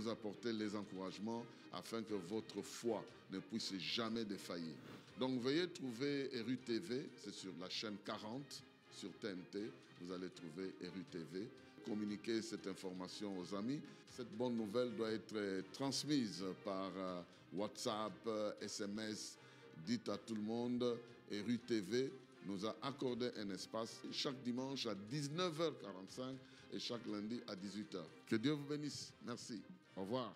vous apporter les encouragements afin que votre foi ne puisse jamais défaillir. Donc veuillez trouver Eru TV, c'est sur la chaîne 40 sur TNT, vous allez trouver Eru TV. Communiquez cette information aux amis. Cette bonne nouvelle doit être transmise par WhatsApp, SMS. Dites à tout le monde, Eru TV nous a accordé un espace chaque dimanche à 19h45 et chaque lundi à 18h. Que Dieu vous bénisse. Merci. Au revoir.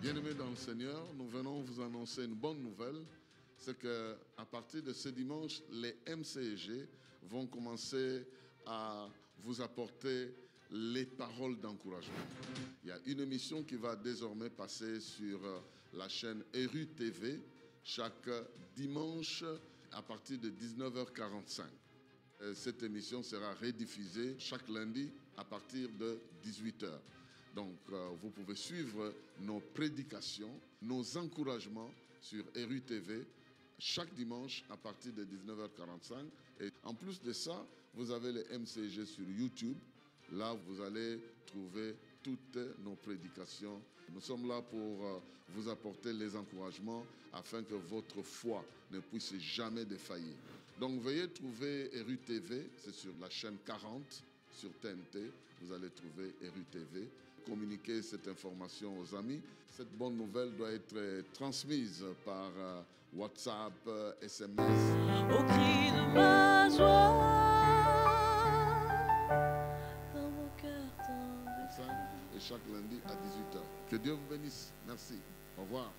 Bien-aimés dans le Seigneur, nous venons vous annoncer une bonne nouvelle. C'est qu'à partir de ce dimanche, les MCG vont commencer à vous apporter les paroles d'encouragement. Il y a une émission qui va désormais passer sur la chaîne Eru TV chaque dimanche à partir de 19h45. Cette émission sera rediffusée chaque lundi à partir de 18h. Donc, vous pouvez suivre nos prédications, nos encouragements sur Eru TV chaque dimanche à partir de 19h45. Et en plus de ça, vous avez les MCG sur YouTube. Là, vous allez trouver toutes nos prédications. Nous sommes là pour vous apporter les encouragements afin que votre foi ne puisse jamais défaillir. Donc, veuillez trouver Eru TV, c'est sur la chaîne 40 sur TNT. Vous allez trouver Eru TV. Communiquez cette information aux amis. Cette bonne nouvelle doit être transmise par WhatsApp, SMS. Au cri de ma joie, dans mon cœur tendre. Et chaque lundi à 18h. Que Dieu vous bénisse. Merci. Au revoir.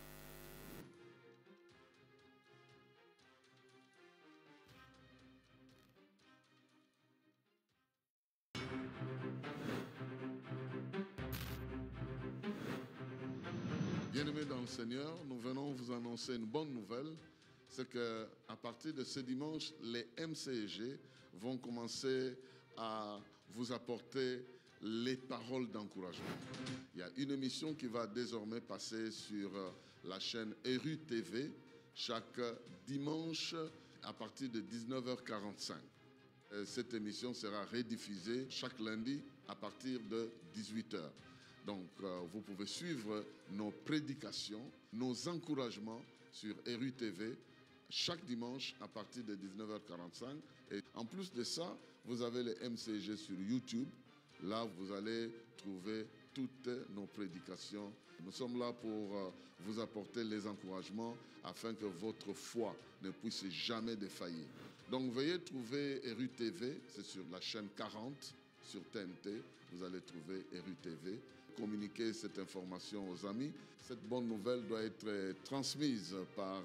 Bien-aimés dans le Seigneur, nous venons vous annoncer une bonne nouvelle. C'est qu'à partir de ce dimanche, les MCG vont commencer à vous apporter les paroles d'encouragement. Il y a une émission qui va désormais passer sur la chaîne Eru TV chaque dimanche à partir de 19h45. Cette émission sera rediffusée chaque lundi à partir de 18h. Donc, vous pouvez suivre nos prédications, nos encouragements sur Eru TV chaque dimanche à partir de 19h45. Et en plus de ça, vous avez les MCG sur YouTube. Là, vous allez trouver toutes nos prédications. Nous sommes là pour vous apporter les encouragements afin que votre foi ne puisse jamais défaillir. Donc, veuillez trouver Eru TV, c'est sur la chaîne 40 sur TNT. Vous allez trouver Eru TV. Communiquez cette information aux amis. Cette bonne nouvelle doit être transmise par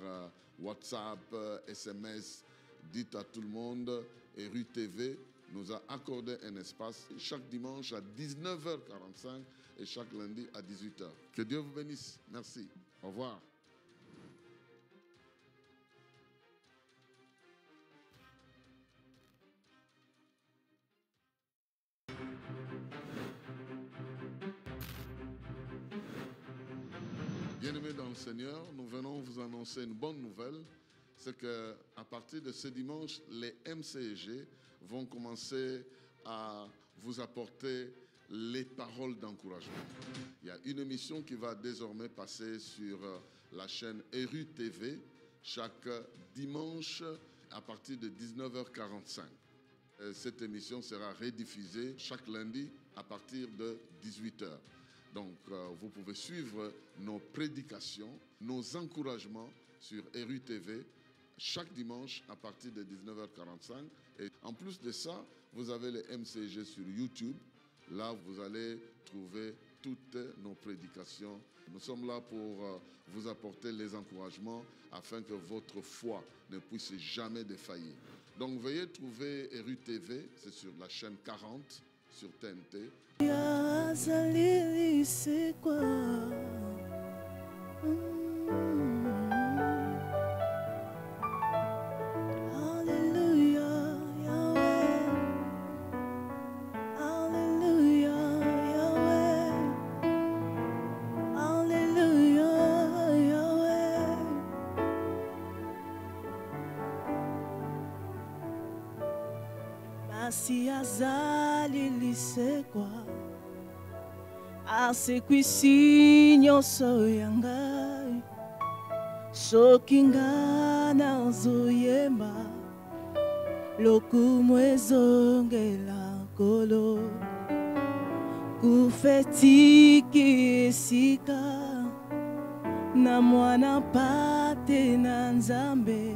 WhatsApp, SMS. Dites à tout le monde, Eru TV nous a accordé un espace chaque dimanche à 19h45 et chaque lundi à 18h. Que Dieu vous bénisse. Merci. Au revoir. Bien-aimés dans le Seigneur, nous venons vous annoncer une bonne nouvelle. C'est qu'à partir de ce dimanche, les MCG vont commencer à vous apporter les paroles d'encouragement. Il y a une émission qui va désormais passer sur la chaîne Eru TV chaque dimanche à partir de 19h45. Cette émission sera rediffusée chaque lundi à partir de 18h. Donc, vous pouvez suivre nos prédications, nos encouragements sur Eru TV chaque dimanche à partir de 19h45. Et en plus de ça, vous avez les MCG sur YouTube. Là, vous allez trouver toutes nos prédications. Nous sommes là pour vous apporter les encouragements afin que votre foi ne puisse jamais défaillir. Donc, veuillez trouver Eru TV, c'est sur la chaîne 40 sur TNT. C'est quoi? Alléluia, Yahweh. Alléluia. Nasi azali lisekwa asekwisi nyonso yangai soki nga nazoyemba lokumu ezongela kolo kufetiki esika na mwana pate na nzambe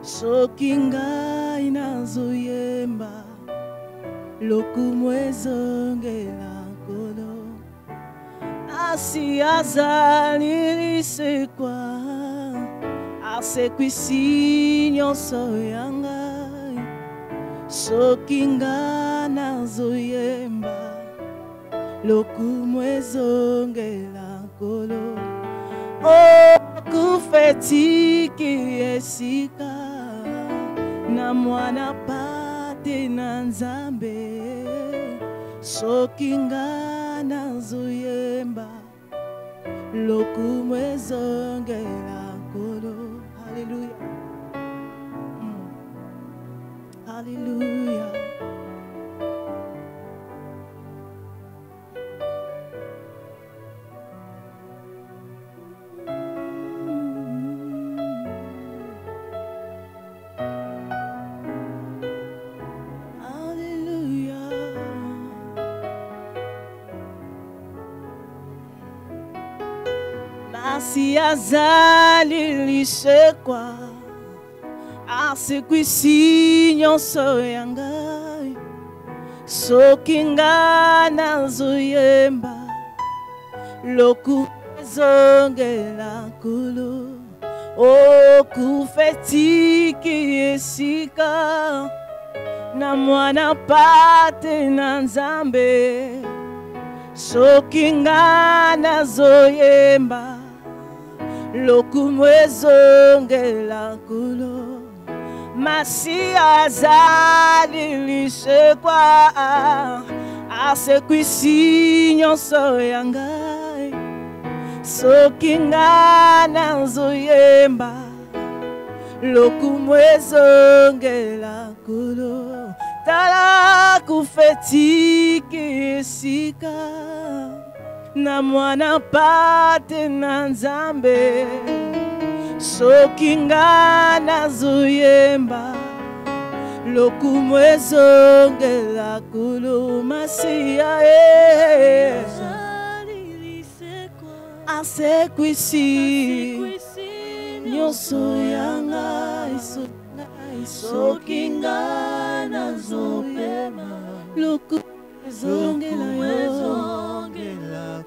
soki ngai nazoyemba lokumu ezongela kolo asi azali lisekwa asekwisi nyonso yangai soki nga nazoyemba lokumu ezongela kolo kufetiki esika na mwana pate na nzambe soki nga nazoyemba lokumu ezongela kolo. Hallelujah. Hallelujah. Nasi azali lisekwa asekwisi nyonso yangai soki nga nazoyemba lokumu ezongela kolo kufetiki esika na mwana pate na nzambe soki nga nazoyemba lokumu ezongela kolo masi azali lisekwa asekwisi nyonso yangai soki nga nazoyemba lokumu ezongela kolo tala kufetiki esika na mwana pate na nzambe soki nga nazoyemba lokumu ezongela kolo masiya asekwisi nyonso yangai soki nga nazopema lokumu ezongela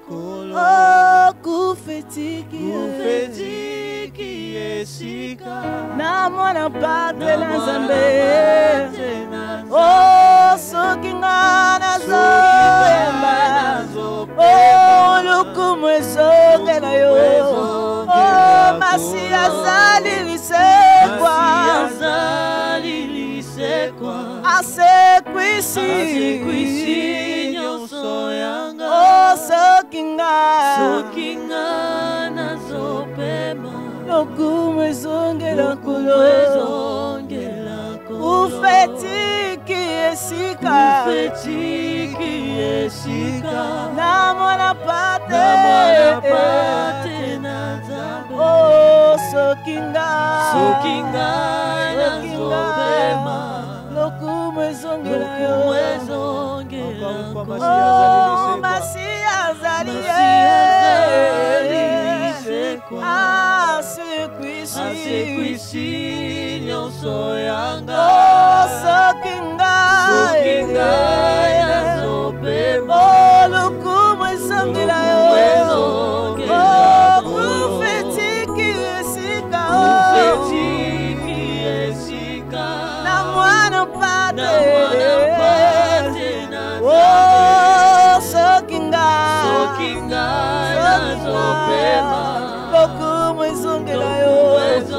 kolo kufetiki esika na mwana pate na nzambe soki nga nazoyemba lokumu ezongela masi azali lisekwa asekwisi nyonso yangai soki nga nazopema lokumu ezongela kolo ufetiki esika na mwana pate na nzambe soki nga nazopema lokumu ezongela masi azali asekwisi nyonso yangai soki nga nazopema lokumu ezongela kufetiki esika na mwana pate soki nga nazopema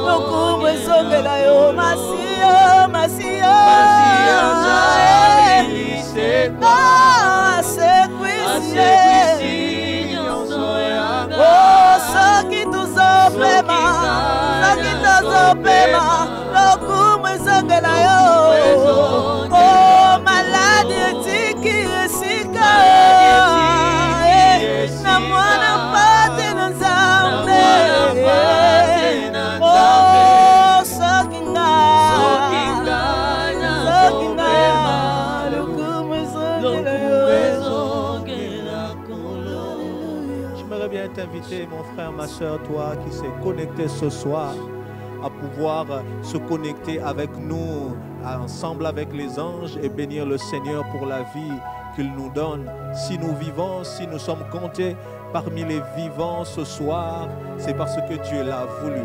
lokumu ezongela masiya asekwisi nyonso yangai soki tozopema lokumu ezongela inviter mon frère, ma soeur, toi qui s'est connecté ce soir, à pouvoir se connecter avec nous, ensemble avec les anges, et bénir le Seigneur pour la vie qu'il nous donne. Si nous vivons, si nous sommes comptés parmi les vivants ce soir, c'est parce que Dieu l'a voulu.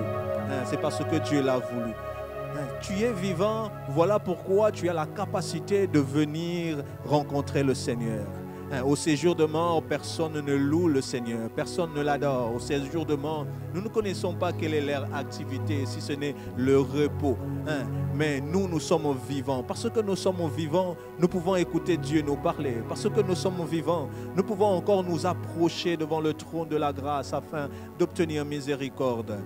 C'est parce que Dieu l'a voulu. Tu es vivant, voilà pourquoi tu as la capacité de venir rencontrer le Seigneur. Au séjour de mort, personne ne loue le Seigneur, personne ne l'adore. Au séjour de mort, nous ne connaissons pas quelle est leur activité, si ce n'est le repos. Mais nous sommes vivants. Parce que nous sommes vivants, nous pouvons écouter Dieu nous parler. Parce que nous sommes vivants, nous pouvons encore nous approcher devant le trône de la grâce afin d'obtenir miséricorde.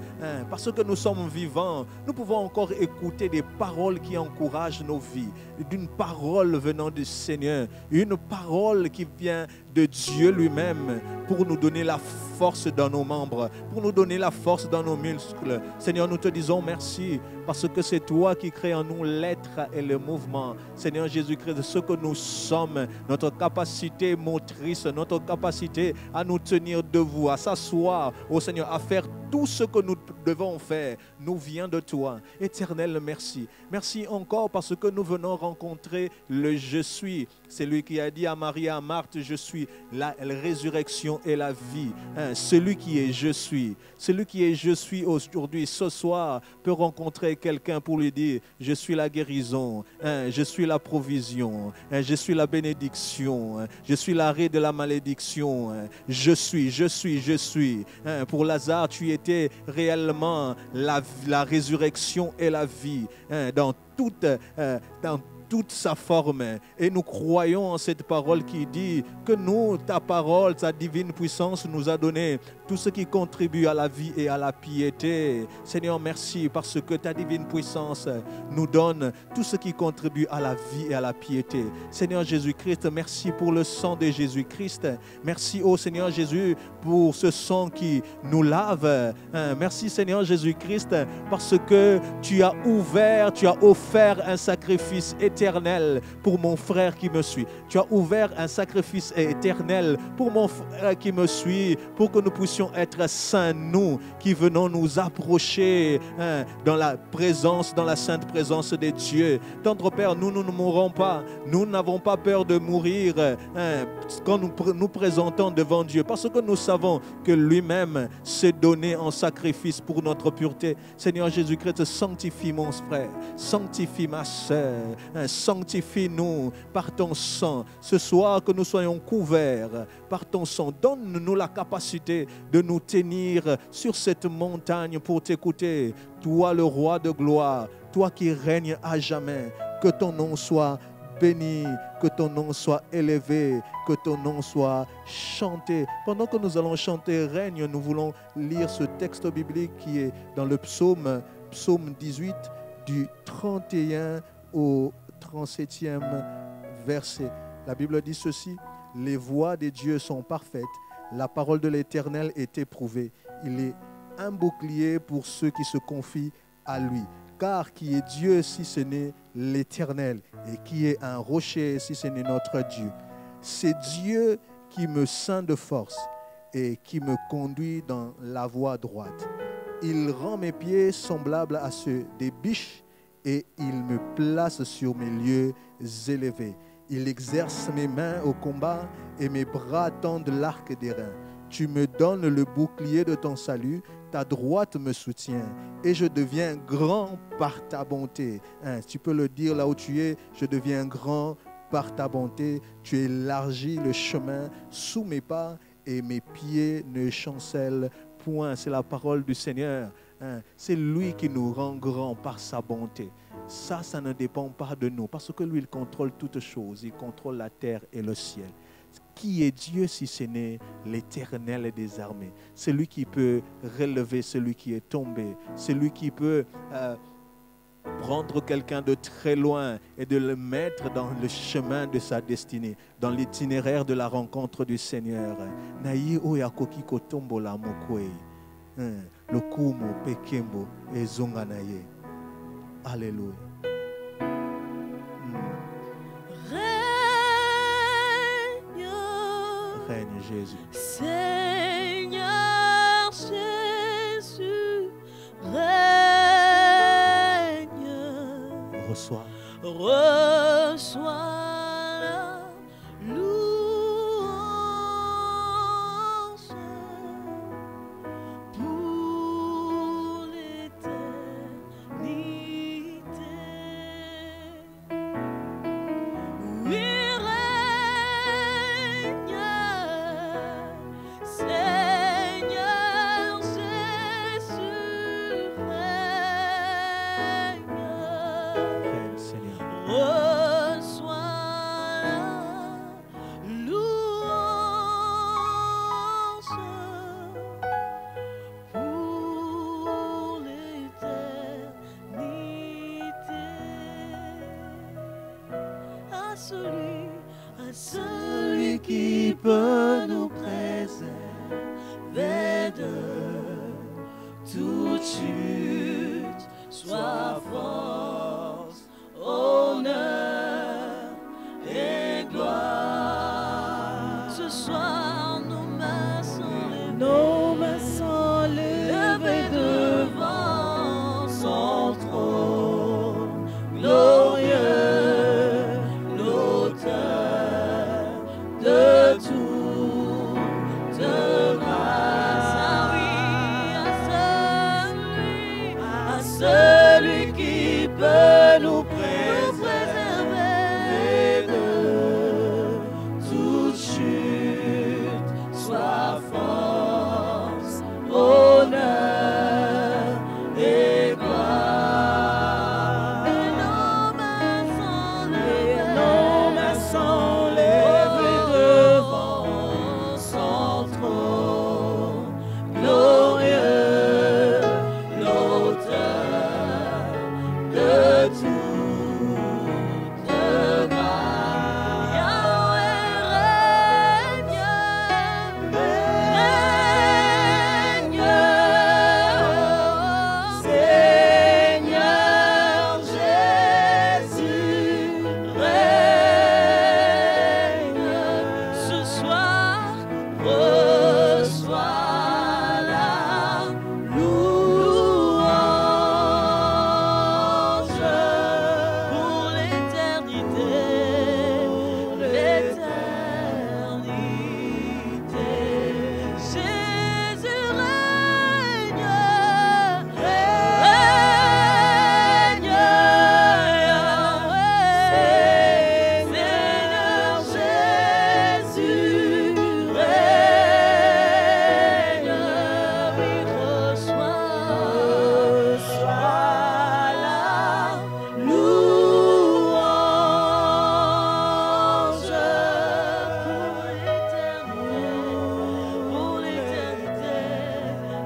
Parce que nous sommes vivants, nous pouvons encore écouter des paroles qui encouragent nos vies. D'une parole venant du Seigneur, une parole qui vient de Dieu lui-même pour nous donner la force dans nos membres, pour nous donner la force dans nos muscles. Seigneur, nous te disons merci parce que c'est toi qui crées en nous l'être et le mouvement. Seigneur Jésus-Christ, ce que nous sommes, notre capacité motrice, notre capacité à nous tenir debout, à s'asseoir, au Seigneur, à faire tout ce que nous devons faire, nous vient de toi. Éternel, merci. Merci encore parce que nous venons rencontrer le Je suis. C'est lui qui a dit à Marie et à Marthe, je suis la résurrection et la vie. Celui qui est je suis. Celui qui est je suis aujourd'hui, ce soir, peut rencontrer quelqu'un pour lui dire, je suis la guérison, je suis la provision, je suis la bénédiction, je suis l'arrêt de la malédiction, je suis. Pour Lazare, tu étais réellement la résurrection et la vie dans toute sa forme. Et nous croyons en cette parole qui dit que nous, ta parole, ta divine puissance nous a donné tout ce qui contribue à la vie et à la piété. Seigneur, merci parce que ta divine puissance nous donne tout ce qui contribue à la vie et à la piété. Seigneur Jésus-Christ, merci pour le sang de Jésus-Christ. Merci, ô Seigneur Jésus, pour ce sang qui nous lave. Merci, Seigneur Jésus-Christ, parce que tu as offert un sacrifice éternel pour mon frère qui me suit. Tu as ouvert un sacrifice éternel pour mon frère qui me suit, pour que nous puissions être saints, nous qui venons nous approcher dans la présence, dans la sainte présence de Dieu. Tendre Père, nous ne mourrons pas. Nous n'avons pas peur de mourir quand nous présentons devant Dieu, parce que nous savons que lui-même s'est donné en sacrifice pour notre pureté. Seigneur Jésus-Christ, sanctifie mon frère, sanctifie ma soeur, sanctifie-nous par ton sang. Ce soir, que nous soyons couverts par ton sang. Donne-nous la capacité de nous tenir sur cette montagne pour t'écouter. Toi, le roi de gloire, toi qui règnes à jamais, que ton nom soit béni, que ton nom soit élevé, que ton nom soit chanté. Pendant que nous allons chanter règne, nous voulons lire ce texte biblique qui est dans le psaume 18 du 31 au 37e verset. La Bible dit ceci: les voies des dieux sont parfaites, la parole de l'Éternel est éprouvée. Il est un bouclier pour ceux qui se confient à lui. Car qui est Dieu si ce n'est l'Éternel? Et qui est un rocher si ce n'est notre Dieu? C'est Dieu qui me ceint de force et qui me conduit dans la voie droite. Il rend mes pieds semblables à ceux des biches et il me place sur mes lieux élevés. Il exerce mes mains au combat et mes bras tendent l'arc d'airain. Tu me donnes le bouclier de ton salut, ta droite me soutient et je deviens grand par ta bonté. Tu peux le dire là où tu es, je deviens grand par ta bonté. Tu élargis le chemin sous mes pas et mes pieds ne chancellent point. C'est la parole du Seigneur. C'est lui qui nous rend grands par sa bonté. Ça ne dépend pas de nous parce que lui, il contrôle toutes choses. Il contrôle la terre et le ciel. Qui est Dieu si ce n'est l'Éternel des armées? C'est lui qui peut relever celui qui est tombé. C'est lui qui peut prendre quelqu'un de très loin et de le mettre dans le chemin de sa destinée, dans l'itinéraire de la rencontre du Seigneur. Naïe oyakoki kotombo la mokwe. Le kumo pekembo et zonganaye. Alléluia. Règne, Règne Jésus. Seigneur, Reçois. Reçois la louange pour l'éternité. Oui, règne, Seigneur Jésus, règne. Règne, Seigneur. Reçois la louange pour l'éternité. À celui qui peut nous préserver de toute chute, soit force, honneur et gloire. Ce soir, nos mains sont levées devant son trône glorieux, l'auteur de toute grâce. Ah oui, à celui qui peut nous préserver de toute chute, soit force, honneur et gloire. Et nos mains sont levées devant son trône glorieux, l'auteur de toute grâce. Yahweh règne, Seigneur Jésus règne. Ce soir, reçois la louange pour l'éternité, l'éternité. Jésus règne, Seigneur Jésus règne. Oui, reçois la louange pour l'éternité,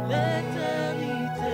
l'éternité.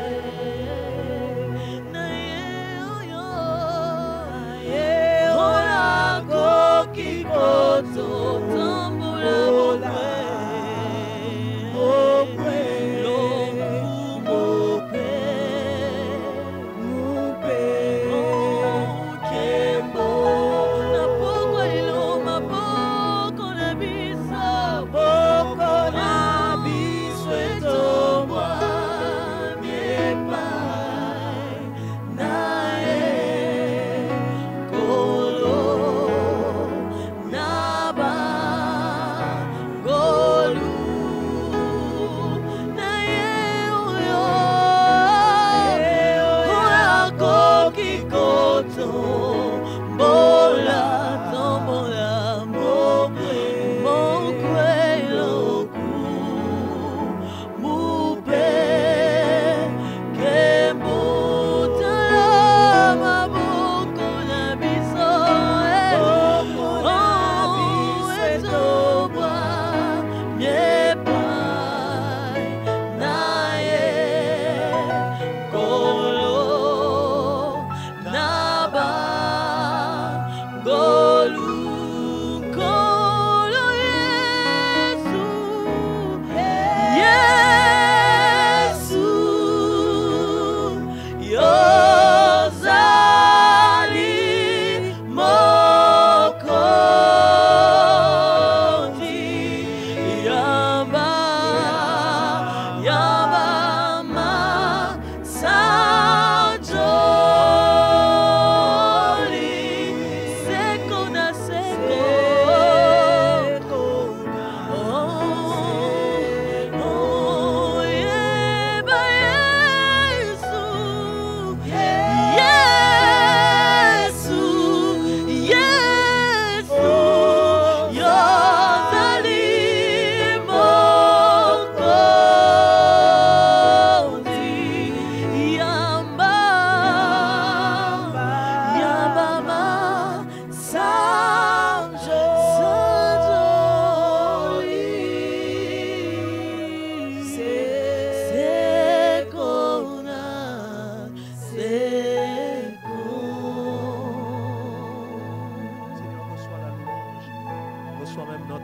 Bye.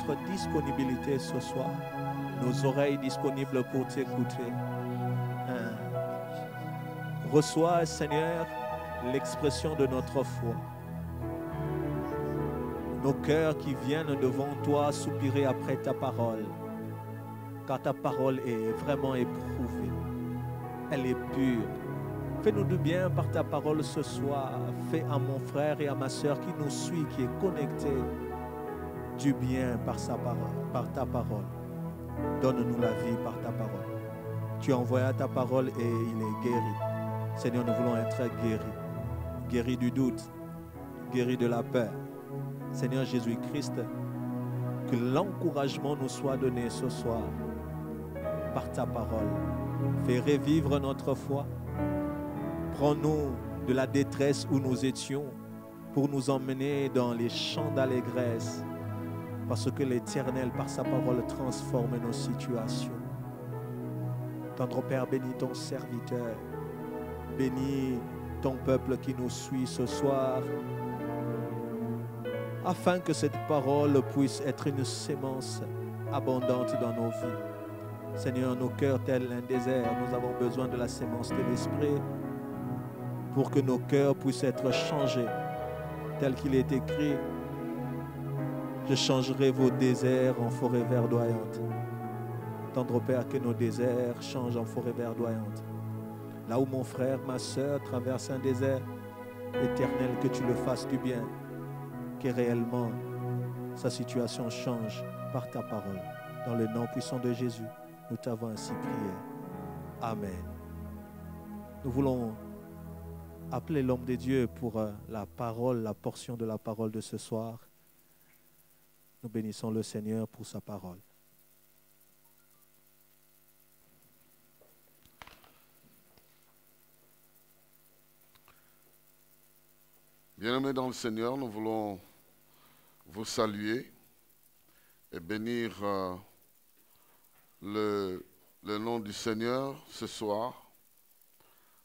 notre disponibilité ce soir, nos oreilles disponibles pour t'écouter. Reçois, Seigneur, l'expression de notre foi. Nos cœurs qui viennent devant toi soupirer après ta parole, car ta parole est vraiment éprouvée. Elle est pure. Fais-nous du bien par ta parole ce soir. Fais à mon frère et à ma soeur qui nous suit, qui est connecté, du bien par ta parole. Donne-nous la vie par ta parole. Tu as envoyé ta parole et il est guéri. Seigneur, nous voulons être guéris. Guéris du doute, guéris de la peur. Seigneur Jésus-Christ, que l'encouragement nous soit donné ce soir par ta parole. Fais revivre notre foi. Prends-nous de la détresse où nous étions pour nous emmener dans les champs d'allégresse, parce que l'Éternel, par sa parole, transforme nos situations. Tendre Père, bénis ton serviteur. Bénis ton peuple qui nous suit ce soir, afin que cette parole puisse être une sémence abondante dans nos vies. Seigneur, nos cœurs tels un désert, nous avons besoin de la sémence de l'Esprit pour que nos cœurs puissent être changés, tel qu'il est écrit. Je changerai vos déserts en forêt verdoyante. Tendre Père, que nos déserts changent en forêt verdoyante. Là où mon frère, ma soeur traverse un désert, Éternel, que tu le fasses du bien, que réellement sa situation change par ta parole. Dans le nom puissant de Jésus, nous t'avons ainsi prié. Amen. Nous voulons appeler l'homme de Dieu pour la parole, la portion de la parole de ce soir. Nous bénissons le Seigneur pour sa parole. Bien-aimés dans le Seigneur, nous voulons vous saluer et bénir le nom du Seigneur ce soir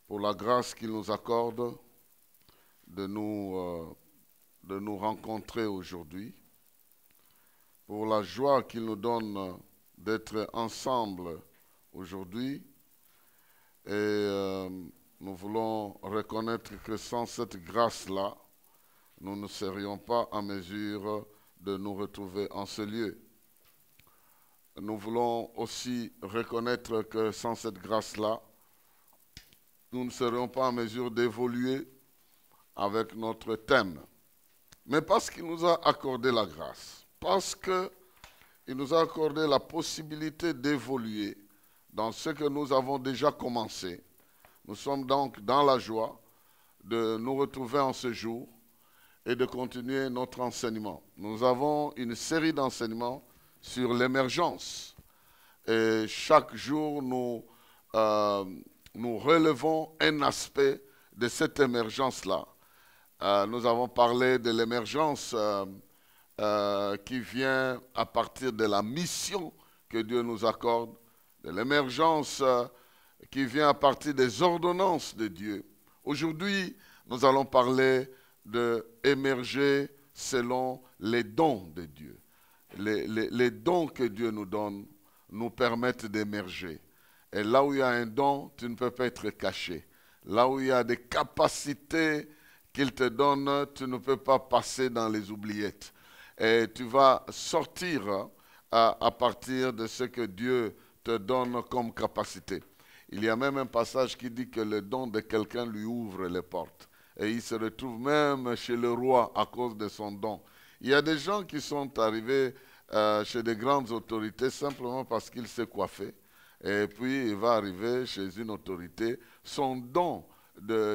pour la grâce qu'il nous accorde de nous rencontrer aujourd'hui, pour la joie qu'il nous donne d'être ensemble aujourd'hui. Et nous voulons reconnaître que sans cette grâce-là, nous ne serions pas en mesure de nous retrouver en ce lieu. Nous voulons aussi reconnaître que sans cette grâce-là, nous ne serions pas en mesure d'évoluer avec notre thème. Mais parce qu'il nous a accordé la grâce, parce qu'il nous a accordé la possibilité d'évoluer dans ce que nous avons déjà commencé, nous sommes donc dans la joie de nous retrouver en ce jour et de continuer notre enseignement. Nous avons une série d'enseignements sur l'émergence. Et chaque jour, nous relevons un aspect de cette émergence-là. Nous avons parlé de l'émergence qui vient à partir de la mission que Dieu nous accorde, de l'émergence qui vient à partir des ordonnances de Dieu. Aujourd'hui, nous allons parler d'émerger selon les dons de Dieu. Les dons que Dieu nous donne nous permettent d'émerger. Et là où il y a un don, tu ne peux pas être caché. Là où il y a des capacités qu'il te donne, tu ne peux pas passer dans les oubliettes. Et tu vas sortir à partir de ce que Dieu te donne comme capacité. Il y a même un passage qui dit que le don de quelqu'un lui ouvre les portes. Et il se retrouve même chez le roi à cause de son don. Il y a des gens qui sont arrivés chez des grandes autorités simplement parce qu'il s'est coiffé. Et puis il va arriver chez une autorité. Son don,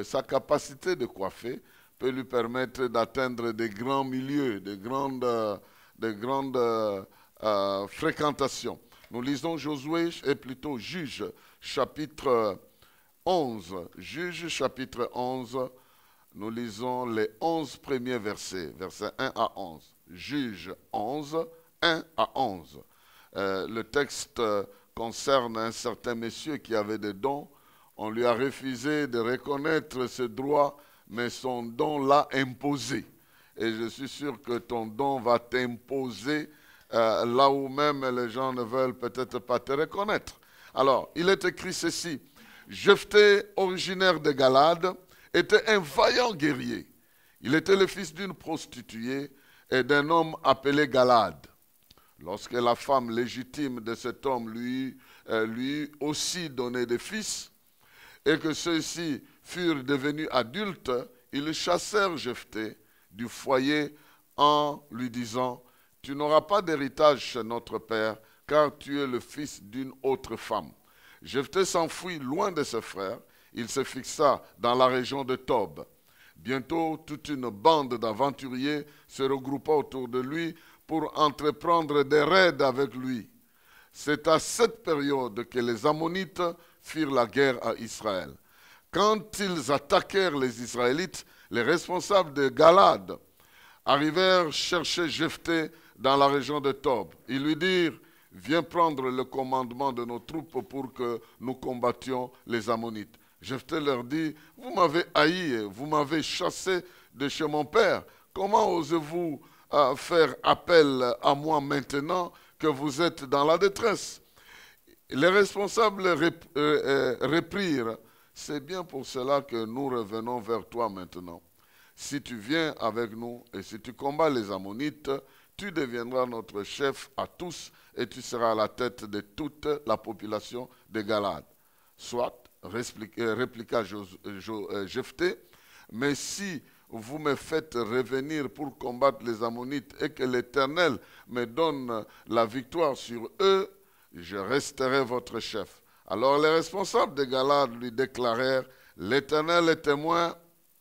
sa capacité de coiffer peut lui permettre d'atteindre des grands milieux, de grandes fréquentations. Nous lisons Josué, et plutôt Juge, chapitre 11. Juge, chapitre 11, nous lisons les 11 premiers versets, versets 1 à 11. Juge 11, 1 à 11. Le texte concerne un certain monsieur qui avait des dons. On lui a refusé de reconnaître ce droit, mais son don l'a imposé. Et je suis sûr que ton don va t'imposer là où même les gens ne veulent peut-être pas te reconnaître. Alors, il est écrit ceci. Jephthé, originaire de Galade, était un vaillant guerrier. Il était le fils d'une prostituée et d'un homme appelé Galade. Lorsque la femme légitime de cet homme lui aussi donnait des fils, et que ceux-ci furent devenus adultes, ils chassèrent Jephthé du foyer en lui disant « Tu n'auras pas d'héritage chez notre père, car tu es le fils d'une autre femme. » Jephthé s'enfuit loin de ses frères. Il se fixa dans la région de Tob. Bientôt, toute une bande d'aventuriers se regroupa autour de lui pour entreprendre des raids avec lui. C'est à cette période que les Ammonites firent la guerre à Israël. Quand ils attaquèrent les Israélites, les responsables de Galade arrivèrent chercher Jephthé dans la région de Tob. Ils lui dirent « Viens prendre le commandement de nos troupes pour que nous combattions les Ammonites. » Jephthé leur dit « Vous m'avez haï, vous m'avez chassé de chez mon père. Comment osez-vous faire appel à moi maintenant que vous êtes dans la détresse ?» Les responsables reprirent « C'est bien pour cela que nous revenons vers toi maintenant. Si tu viens avec nous et si tu combats les Ammonites, tu deviendras notre chef à tous et tu seras à la tête de toute la population de Galade. » Soit, répliqua Jephthé, mais si vous me faites revenir pour combattre les Ammonites et que l'Éternel me donne la victoire sur eux, je resterai votre chef. Alors les responsables de Galade lui déclarèrent, l'Éternel est témoin,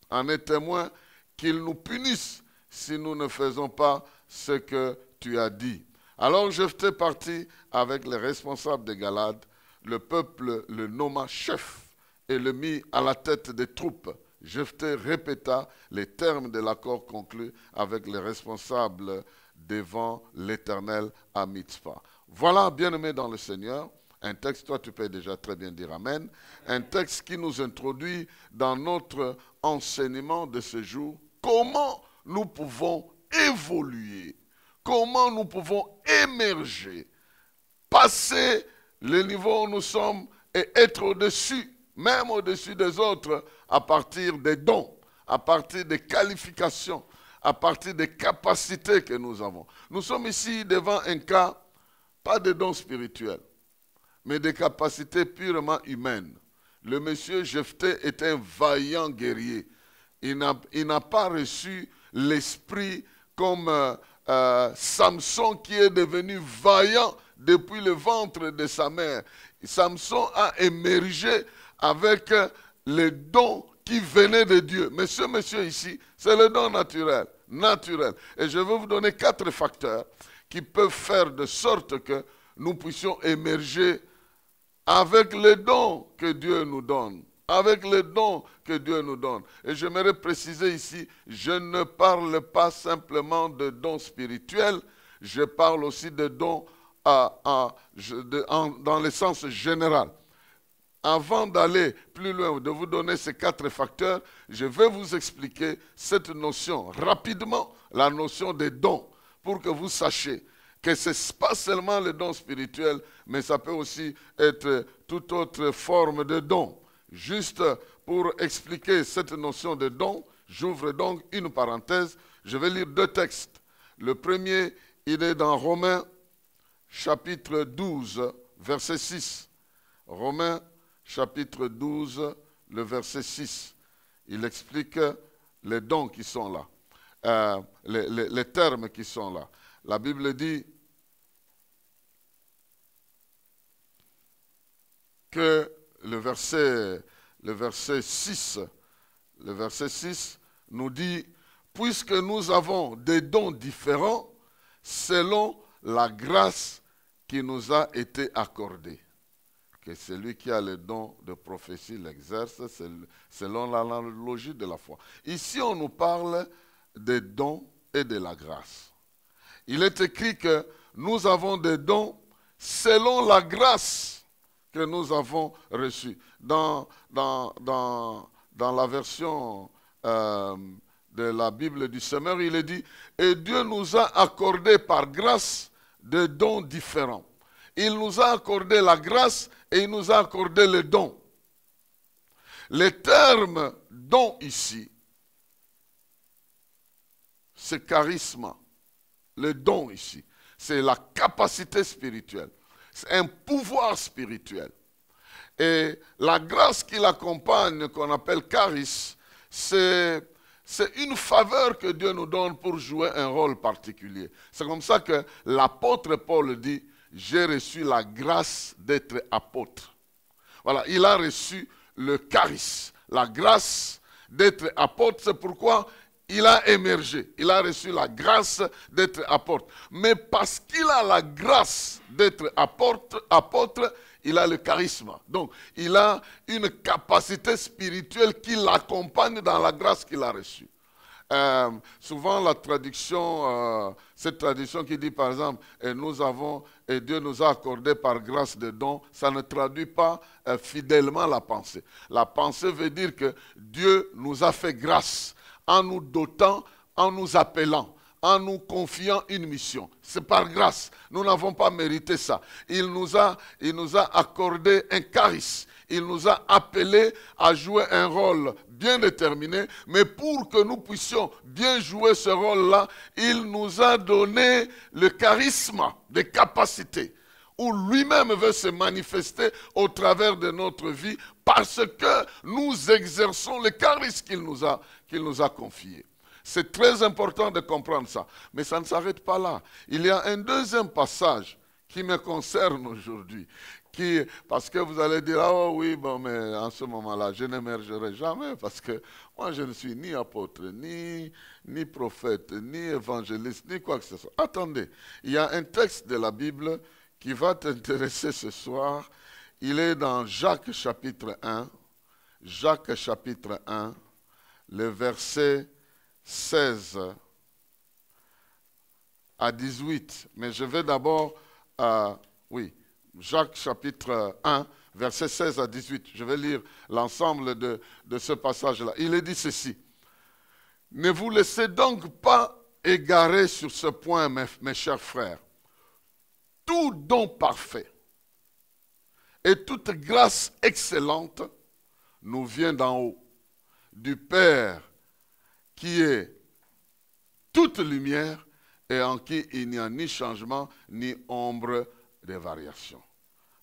en est témoin, qu'il nous punisse si nous ne faisons pas ce que tu as dit. Alors Jephthé partit avec les responsables de Galade. Le peuple le nomma chef et le mit à la tête des troupes. Jephthé répéta les termes de l'accord conclu avec les responsables devant l'Éternel à Mitzpah. Voilà, bien-aimés dans le Seigneur, un texte, toi tu peux déjà très bien dire Amen, un texte qui nous introduit dans notre enseignement de ce jour, comment nous pouvons évoluer, comment nous pouvons émerger, passer le niveau où nous sommes et être au-dessus, même au-dessus des autres, à partir des dons, à partir des qualifications, à partir des capacités que nous avons. Nous sommes ici devant un cas, pas de dons spirituels, mais des capacités purement humaines. Le monsieur Jephthé est un vaillant guerrier. Il n'a pas reçu l'esprit comme Samson qui est devenu vaillant depuis le ventre de sa mère. Samson a émergé avec les dons qui venaient de Dieu. Mais ce monsieur ici, c'est le don naturel. Et je vais vous donner 4 facteurs qui peuvent faire de sorte que nous puissions émerger avec les dons que Dieu nous donne. Avec les dons que Dieu nous donne. Et j'aimerais préciser ici, je ne parle pas simplement de dons spirituels, je parle aussi de dons dans le sens général. Avant d'aller plus loin, de vous donner ces 4 facteurs, je vais vous expliquer cette notion rapidement, la notion des dons, pour que vous sachiez que ce n'est pas seulement les dons spirituels, mais ça peut aussi être toute autre forme de don. Juste pour expliquer cette notion de don, j'ouvre donc une parenthèse, je vais lire 2 textes. Le premier, il est dans Romains chapitre 12, verset 6. Romains chapitre 12, le verset 6. Il explique les dons qui sont là, les termes qui sont là. La Bible dit que le verset 6 nous dit « Puisque nous avons des dons différents selon la grâce qui nous a été accordée. » Que celui qui a le don de prophétie l'exerce selon l'analogie de la foi. Ici, on nous parle des dons et de la grâce. Il est écrit que nous avons des dons selon la grâce que nous avons reçue. Dans la version de la Bible du Semeur, il est dit « Et Dieu nous a accordé par grâce de dons différents. Il nous a accordé la grâce et il nous a accordé le don. Le terme don ici, c'est charisme. Le don ici, c'est la capacité spirituelle. C'est un pouvoir spirituel. Et la grâce qui l'accompagne, qu'on appelle charisme, c'est une faveur que Dieu nous donne pour jouer un rôle particulier. C'est comme ça que l'apôtre Paul dit, j'ai reçu la grâce d'être apôtre. Voilà, il a reçu le charisme, la grâce d'être apôtre. C'est pourquoi il a émergé. Il a reçu la grâce d'être apôtre. Mais parce qu'il a la grâce d'être apôtre, il a le charisme. Donc, il a une capacité spirituelle qui l'accompagne dans la grâce qu'il a reçue. Souvent, la traduction, cette traduction qui dit, par exemple, et Dieu nous a accordé par grâce de dons, ça ne traduit pas fidèlement la pensée. La pensée veut dire que Dieu nous a fait grâce en nous dotant, en nous appelant, en nous confiant une mission. C'est par grâce. Nous n'avons pas mérité ça. Il nous a accordé un charisme. Il nous a appelés à jouer un rôle bien déterminé, mais pour que nous puissions bien jouer ce rôle-là, il nous a donné le charisme des capacités, où lui-même veut se manifester au travers de notre vie, parce que nous exerçons le charisme qu'il nous a confié. C'est très important de comprendre ça, mais ça ne s'arrête pas là. Il y a un deuxième passage qui me concerne aujourd'hui, parce que vous allez dire, oh oui, bon, mais en ce moment-là, je n'émergerai jamais, parce que moi, je ne suis ni apôtre, ni prophète, ni évangéliste, ni quoi que ce soit. Attendez, il y a un texte de la Bible qui va t'intéresser ce soir. Il est dans Jacques chapitre 1, Jacques chapitre 1, le verset 16 à 18. Mais je vais d'abord, Jacques chapitre 1, verset 16 à 18. Je vais lire l'ensemble de ce passage-là. Il est dit ceci. Ne vous laissez donc pas égarer sur ce point, mes chers frères. Tout don parfait et toute grâce excellente nous vient d'en haut, du Père qui est toute lumière et en qui il n'y a ni changement ni ombre de variation.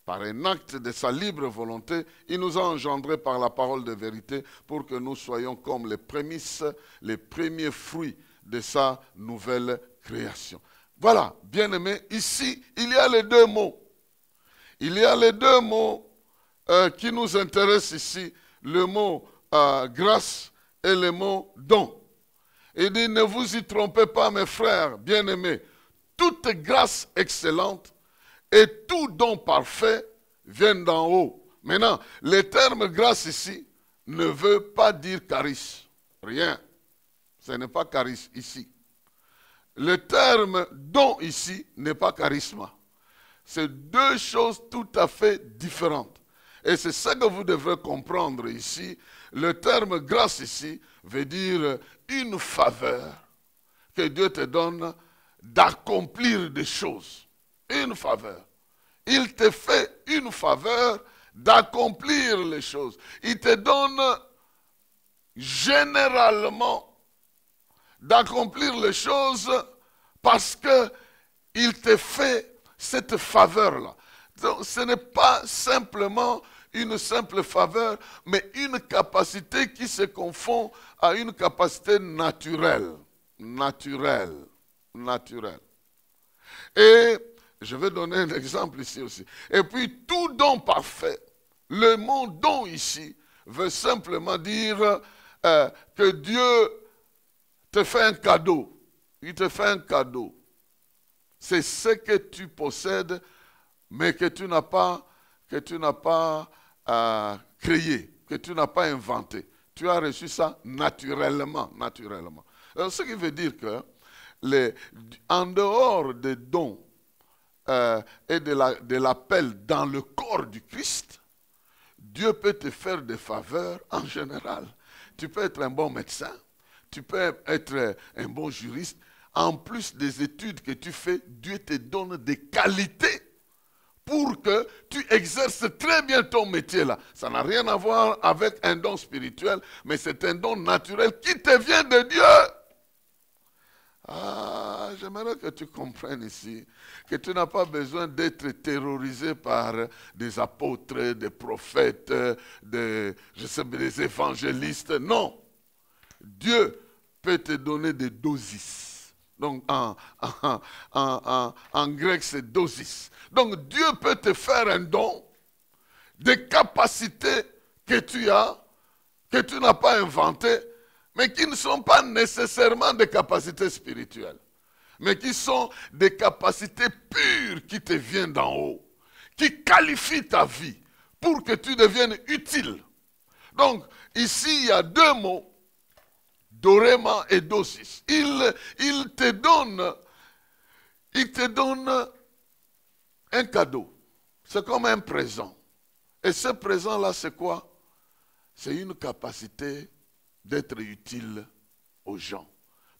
Par un acte de sa libre volonté, il nous a engendrés par la parole de vérité pour que nous soyons comme les prémices, les premiers fruits de sa nouvelle création. Voilà, bien-aimés, ici, il y a les deux mots. Il y a les deux mots qui nous intéressent ici, le mot grâce et le mot don. Il dit, ne vous y trompez pas, mes frères bien-aimés, toute grâce excellente et tout don parfait viennent d'en haut. Maintenant, le terme grâce ici ne veut pas dire charisme. Rien. Ce n'est pas charisme ici. Le terme don ici n'est pas charisme. C'est deux choses tout à fait différentes. Et c'est ça que vous devrez comprendre ici. Le terme grâce ici veut dire une faveur que Dieu te donne d'accomplir des choses. Une faveur. Il te fait une faveur d'accomplir les choses. Il te donne généralement d'accomplir les choses parce qu'il te fait cette faveur-là. Donc, ce n'est pas simplement une simple faveur, mais une capacité qui se confond à une capacité naturelle. Naturelle. Et je vais donner un exemple ici aussi. Et puis, tout don parfait. Le mot don ici veut simplement dire que Dieu te fait un cadeau. Il te fait un cadeau. C'est ce que tu possèdes, mais que tu n'as pas créé, que tu n'as pas inventé. Tu as reçu ça naturellement. Alors, ce qui veut dire que, en dehors des dons et de l'appel dans le corps du Christ, Dieu peut te faire des faveurs en général. Tu peux être un bon médecin, tu peux être un bon juriste. en plus des études que tu fais, Dieu te donne des qualités pour que tu exerces très bien ton métier là. Ça n'a rien à voir avec un don spirituel, mais c'est un don naturel qui te vient de Dieu. Ah, j'aimerais que tu comprennes ici que tu n'as pas besoin d'être terrorisé par des apôtres, des prophètes, des évangélistes. Non. Dieu peut te donner des dosis. Donc en grec c'est dosis. Donc Dieu peut te faire un don des capacités que tu as, que tu n'as pas inventées, mais qui ne sont pas nécessairement des capacités spirituelles, mais qui sont des capacités pures qui te viennent d'en haut, qui qualifient ta vie pour que tu deviennes utile. Donc, ici, il y a deux mots, doréma et dosis. Il te donne un cadeau. C'est comme un présent. Et ce présent-là, c'est quoi? C'est une capacité d'être utile aux gens,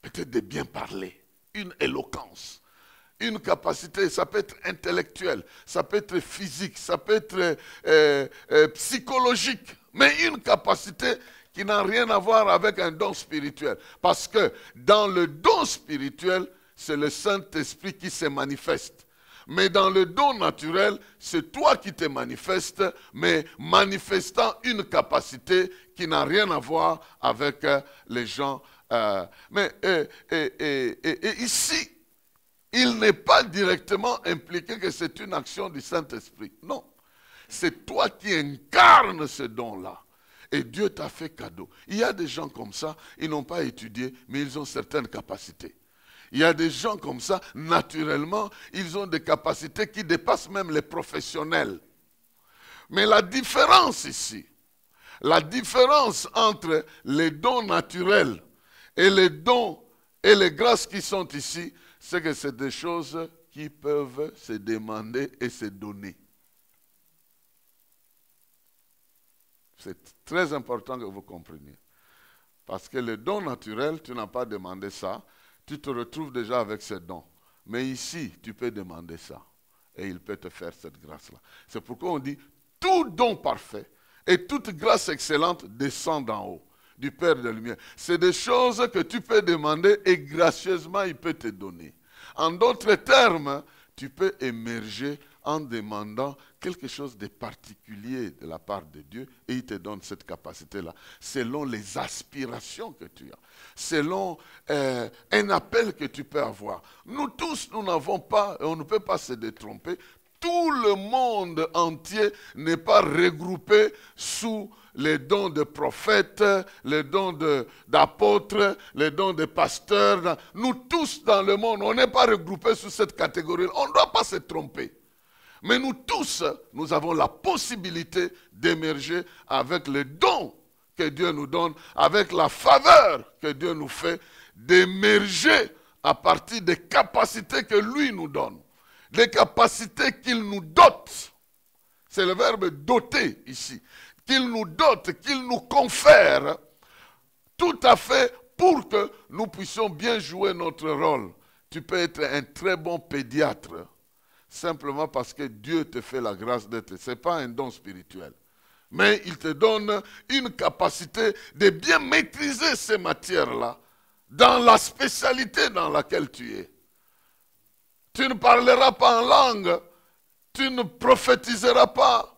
peut-être de bien parler, une éloquence, une capacité, ça peut être intellectuel, ça peut être physique, ça peut être psychologique, mais une capacité qui n'a rien à voir avec un don spirituel. Parce que dans le don spirituel, c'est le Saint-Esprit qui se manifeste. Mais dans le don naturel, c'est toi qui te manifestes, mais manifestant une capacité qui n'a rien à voir avec les gens. Et ici, il n'est pas directement impliqué que c'est une action du Saint-Esprit. Non, c'est toi qui incarnes ce don-là. Et Dieu t'a fait cadeau. Il y a des gens comme ça, ils n'ont pas étudié, mais ils ont certaines capacités. Il y a des gens comme ça, naturellement, ils ont des capacités qui dépassent même les professionnels. Mais la différence ici, la différence entre les dons naturels et les dons et les grâces qui sont ici, c'est que c'est des choses qui peuvent se demander et se donner. C'est très important que vous compreniez. Parce que les dons naturels, tu n'as pas demandé ça. Tu te retrouves déjà avec ces dons. Mais ici, tu peux demander ça. Et il peut te faire cette grâce-là. C'est pourquoi on dit, tout don parfait et toute grâce excellente descend d'en haut, du Père de lumière. C'est des choses que tu peux demander et gracieusement, il peut te donner. En d'autres termes, tu peux émerger en demandant quelque chose de particulier de la part de Dieu et il te donne cette capacité-là, selon les aspirations que tu as, selon un appel que tu peux avoir. Nous tous, nous n'avons pas, on ne peut pas se détromper, tout le monde entier n'est pas regroupé sous les dons de prophètes, les dons d'apôtres, les dons de pasteurs. Nous tous dans le monde, on n'est pas regroupés sous cette catégorie. On ne doit pas se tromper. Mais nous tous, nous avons la possibilité d'émerger avec les dons que Dieu nous donne, avec la faveur que Dieu nous fait, d'émerger à partir des capacités que lui nous donne, des capacités qu'il nous dote. C'est le verbe doter ici. Qu'il nous dote, qu'il nous confère, tout à fait pour que nous puissions bien jouer notre rôle. Tu peux être un très bon pédiatre, simplement parce que Dieu te fait la grâce d'être. Ce n'est pas un don spirituel. Mais il te donne une capacité de bien maîtriser ces matières-là dans la spécialité dans laquelle tu es. Tu ne parleras pas en langue, tu ne prophétiseras pas,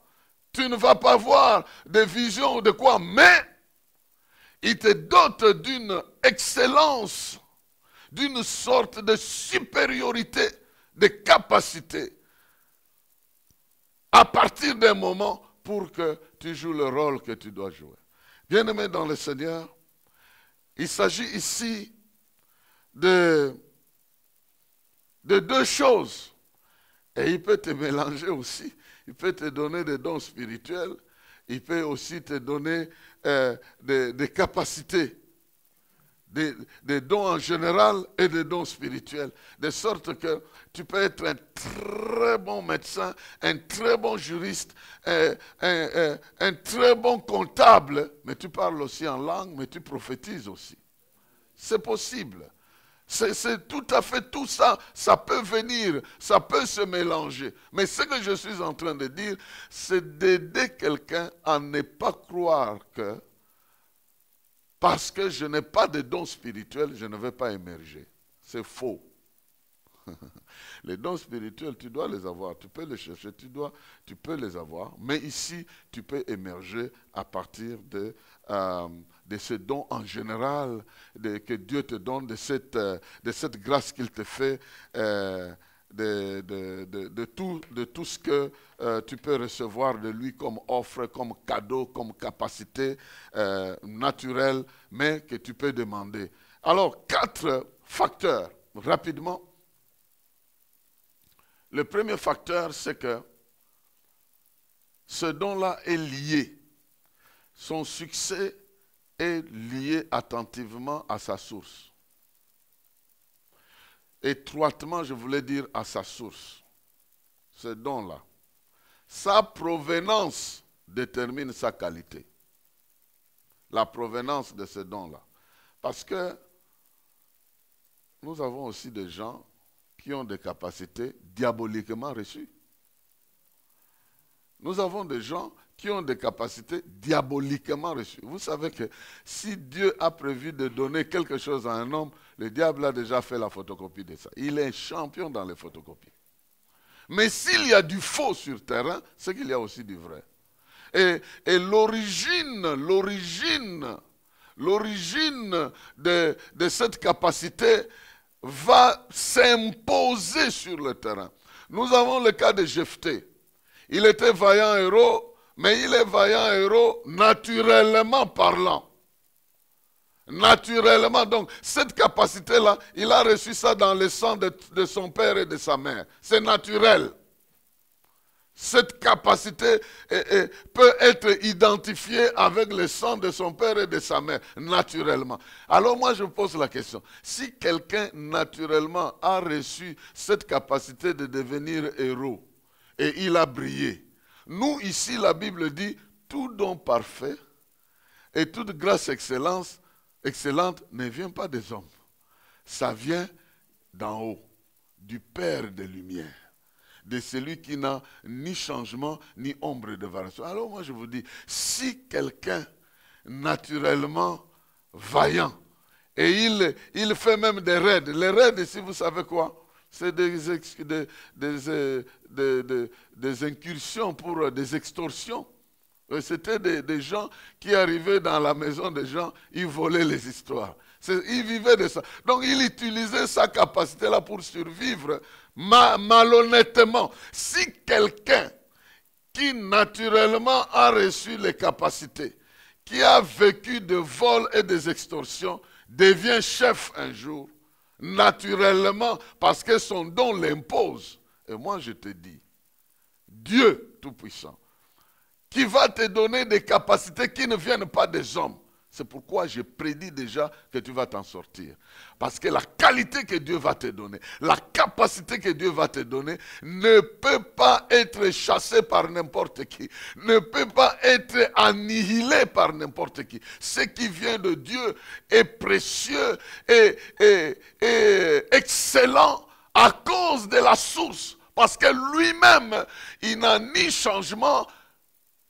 tu ne vas pas voir des visions ou de quoi, mais il te dote d'une excellence, d'une sorte de supériorité, de capacité, à partir d'un moment pour que tu joues le rôle que tu dois jouer. Bien-aimé dans le Seigneur, il s'agit ici de deux choses. Et il peut te mélanger aussi. Il peut te donner des dons spirituels. Il peut aussi te donner des capacités. Des dons en général et des dons spirituels. De sorte que tu peux être un très bon médecin, un très bon juriste, un très bon comptable. Mais tu parles aussi en langue, mais tu prophétises aussi. C'est possible. C'est tout à fait tout ça. Ça peut venir, ça peut se mélanger. Mais ce que je suis en train de dire, c'est d'aider quelqu'un à ne pas croire que parce que je n'ai pas de dons spirituels, je ne vais pas émerger. C'est faux. Les dons spirituels, tu dois les avoir, tu peux les chercher, tu peux les avoir. Mais ici, tu peux émerger à partir de ces dons en général que Dieu te donne, de cette grâce qu'il te fait, de tout ce que tu peux recevoir de lui comme offre, comme cadeau, comme capacité naturelle, mais que tu peux demander. Alors, 4 facteurs, rapidement. Le premier facteur, c'est que ce don-là est lié. Son succès est lié attentivement à sa source. Étroitement, je voulais dire à sa source. Ce don-là. Sa provenance détermine sa qualité. La provenance de ce don-là. Parce que nous avons aussi des gens qui ont des capacités diaboliquement reçues. Nous avons des gens qui ont des capacités diaboliquement reçues. Vous savez que si Dieu a prévu de donner quelque chose à un homme, le diable a déjà fait la photocopie de ça. Il est champion dans les photocopies. Mais s'il y a du faux sur terrain, c'est qu'il y a aussi du vrai. Et l'origine de cette capacité va s'imposer sur le terrain. Nous avons le cas de Jephthé. Il était vaillant héros, mais il est vaillant héros naturellement parlant. Naturellement, donc, cette capacité-là, il a reçu ça dans le sang de son père et de sa mère. C'est naturel. Cette capacité peut être identifiée avec le sang de son père et de sa mère, naturellement. Alors moi, je pose la question. Si quelqu'un, naturellement, a reçu cette capacité de devenir héros, et il a brillé, nous, ici, la Bible dit, tout don parfait et toute grâce excellente ne vient pas des hommes. Ça vient d'en haut, du Père des Lumières, de celui qui n'a ni changement, ni ombre de variation. Alors moi je vous dis, si quelqu'un naturellement vaillant, et il fait même des raids, les raids ici vous savez quoi? C'est des incursions pour des extorsions. C'était des gens qui arrivaient dans la maison des gens, ils volaient les histoires. Ils vivaient de ça. Donc il utilisait sa capacité-là pour survivre malhonnêtement. Si quelqu'un qui naturellement a reçu les capacités, qui a vécu de vols et des extorsions, devient chef un jour, naturellement, parce que son don l'impose. Et moi je te dis, Dieu Tout-Puissant, qui va te donner des capacités qui ne viennent pas des hommes. C'est pourquoi je prédis déjà que tu vas t'en sortir. Parce que la qualité que Dieu va te donner, la capacité que Dieu va te donner, ne peut pas être chassée par n'importe qui, ne peut pas être annihilée par n'importe qui. Ce qui vient de Dieu est précieux et excellent à cause de la source. Parce que lui-même, il n'a ni changement,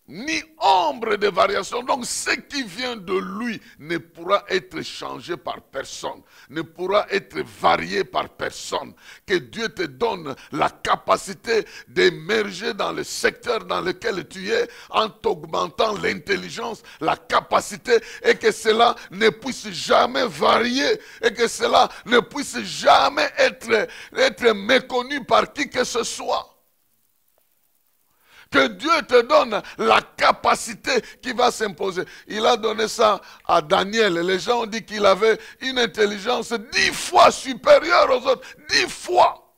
ni ombre de variation. Donc ce qui vient de lui ne pourra être changé par personne, ne pourra être varié par personne. Que Dieu te donne la capacité d'émerger dans le secteur dans lequel tu es en t'augmentant l'intelligence, la capacité, et que cela ne puisse jamais varier et que cela ne puisse jamais être méconnu par qui que ce soit. Que Dieu te donne la capacité qui va s'imposer. Il a donné ça à Daniel. Les gens ont dit qu'il avait une intelligence 10 fois supérieure aux autres. 10 fois.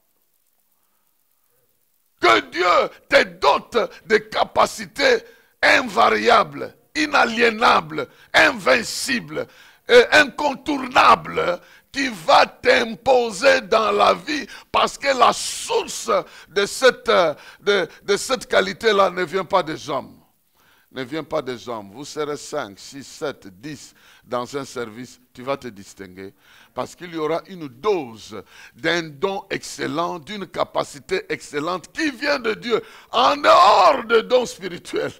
Que Dieu te dote de capacités invariables, inaliénables, invincibles, et incontournables, qui va t'imposer dans la vie, parce que la source de cette qualité-là ne vient pas des hommes. ne vient pas des hommes. Vous serez 5, 6, 7, 10 dans un service, tu vas te distinguer. Parce qu'il y aura une dose d'un don excellent, d'une capacité excellente qui vient de Dieu, en dehors de dons spirituels.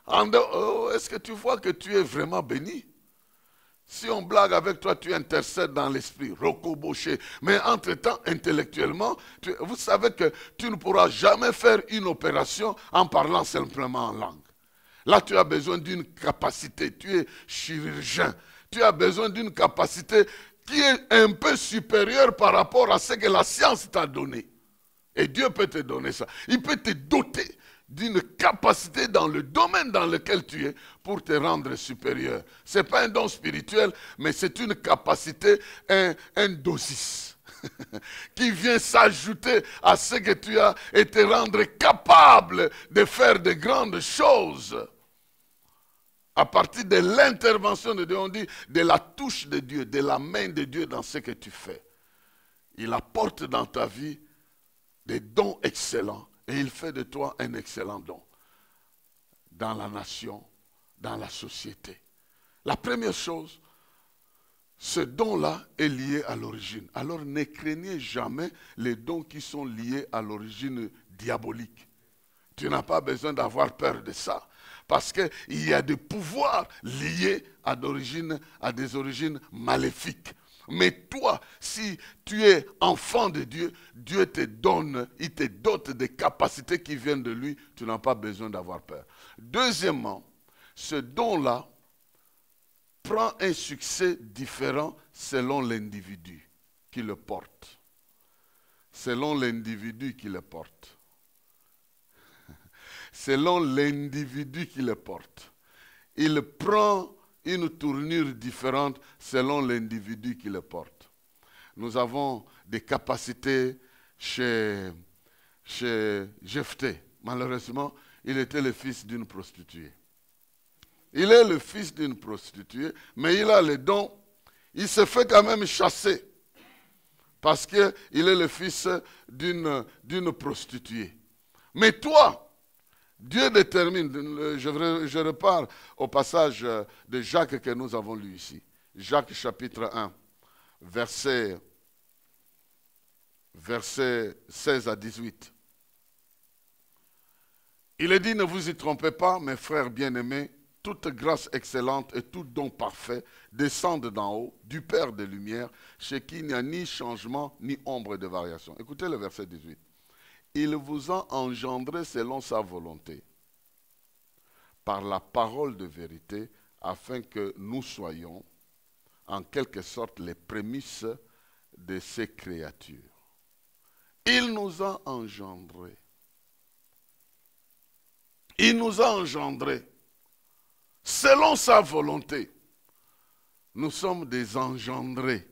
Est-ce que tu vois que tu es vraiment béni? Si on blague avec toi, tu intercèdes dans l'esprit, rocoboché. Mais entre-temps, intellectuellement, vous savez que tu ne pourras jamais faire une opération en parlant simplement en langue. Là, tu as besoin d'une capacité. Tu es chirurgien. Tu as besoin d'une capacité qui est un peu supérieure par rapport à ce que la science t'a donné. Et Dieu peut te donner ça. Il peut te doter d'une capacité dans le domaine dans lequel tu es pour te rendre supérieur. Ce n'est pas un don spirituel, mais c'est une capacité, un dosis qui vient s'ajouter à ce que tu as et te rendre capable de faire de grandes choses. À partir de l'intervention de Dieu, on dit de la touche de Dieu, de la main de Dieu dans ce que tu fais. Il apporte dans ta vie des dons excellents et il fait de toi un excellent don dans la nation, dans la société. La première chose, ce don-là est lié à l'origine. Alors ne craignez jamais les dons qui sont liés à l'origine diabolique. Tu n'as pas besoin d'avoir peur de ça. Parce qu'il y a des pouvoirs liés à des origines maléfiques. Mais toi, si tu es enfant de Dieu, Dieu te donne, il te dote des capacités qui viennent de lui. Tu n'as pas besoin d'avoir peur. Deuxièmement, ce don-là prend un succès différent selon l'individu qui le porte. Selon l'individu qui le porte. Selon l'individu qui le porte. Il prend une tournure différente selon l'individu qui le porte. Nous avons des capacités chez Jephthé. Malheureusement, il était le fils d'une prostituée. Il est le fils d'une prostituée, mais il a les dons. Il se fait quand même chasser parce qu'il est le fils d'une prostituée. Mais toi, Dieu détermine, je repars au passage de Jacques que nous avons lu ici. Jacques chapitre 1, verset 16 à 18. Il est dit, ne vous y trompez pas, mes frères bien-aimés, toute grâce excellente et tout don parfait descendent d'en haut, du Père des Lumières, chez qui il n'y a ni changement ni ombre de variation. Écoutez le verset 18. Il vous a engendré selon sa volonté, par la parole de vérité, afin que nous soyons, en quelque sorte, les prémices de ces créatures. Il nous a engendrés. Il nous a engendrés selon sa volonté. Nous sommes des engendrés.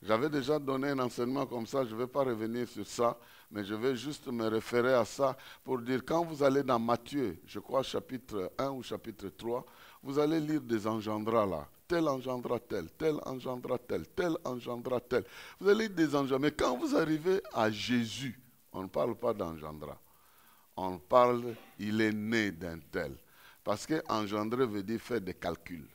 J'avais déjà donné un enseignement comme ça, je ne vais pas revenir sur ça, mais je vais juste me référer à ça pour dire, quand vous allez dans Matthieu, je crois chapitre 1 ou chapitre 3, vous allez lire des engendras là. Tel engendra tel, tel engendra tel, tel engendra tel. Vous allez lire des engendras. Mais quand vous arrivez à Jésus, on ne parle pas d'engendra. On parle, il est né d'un tel. Parce que engendrer veut dire faire des calculs.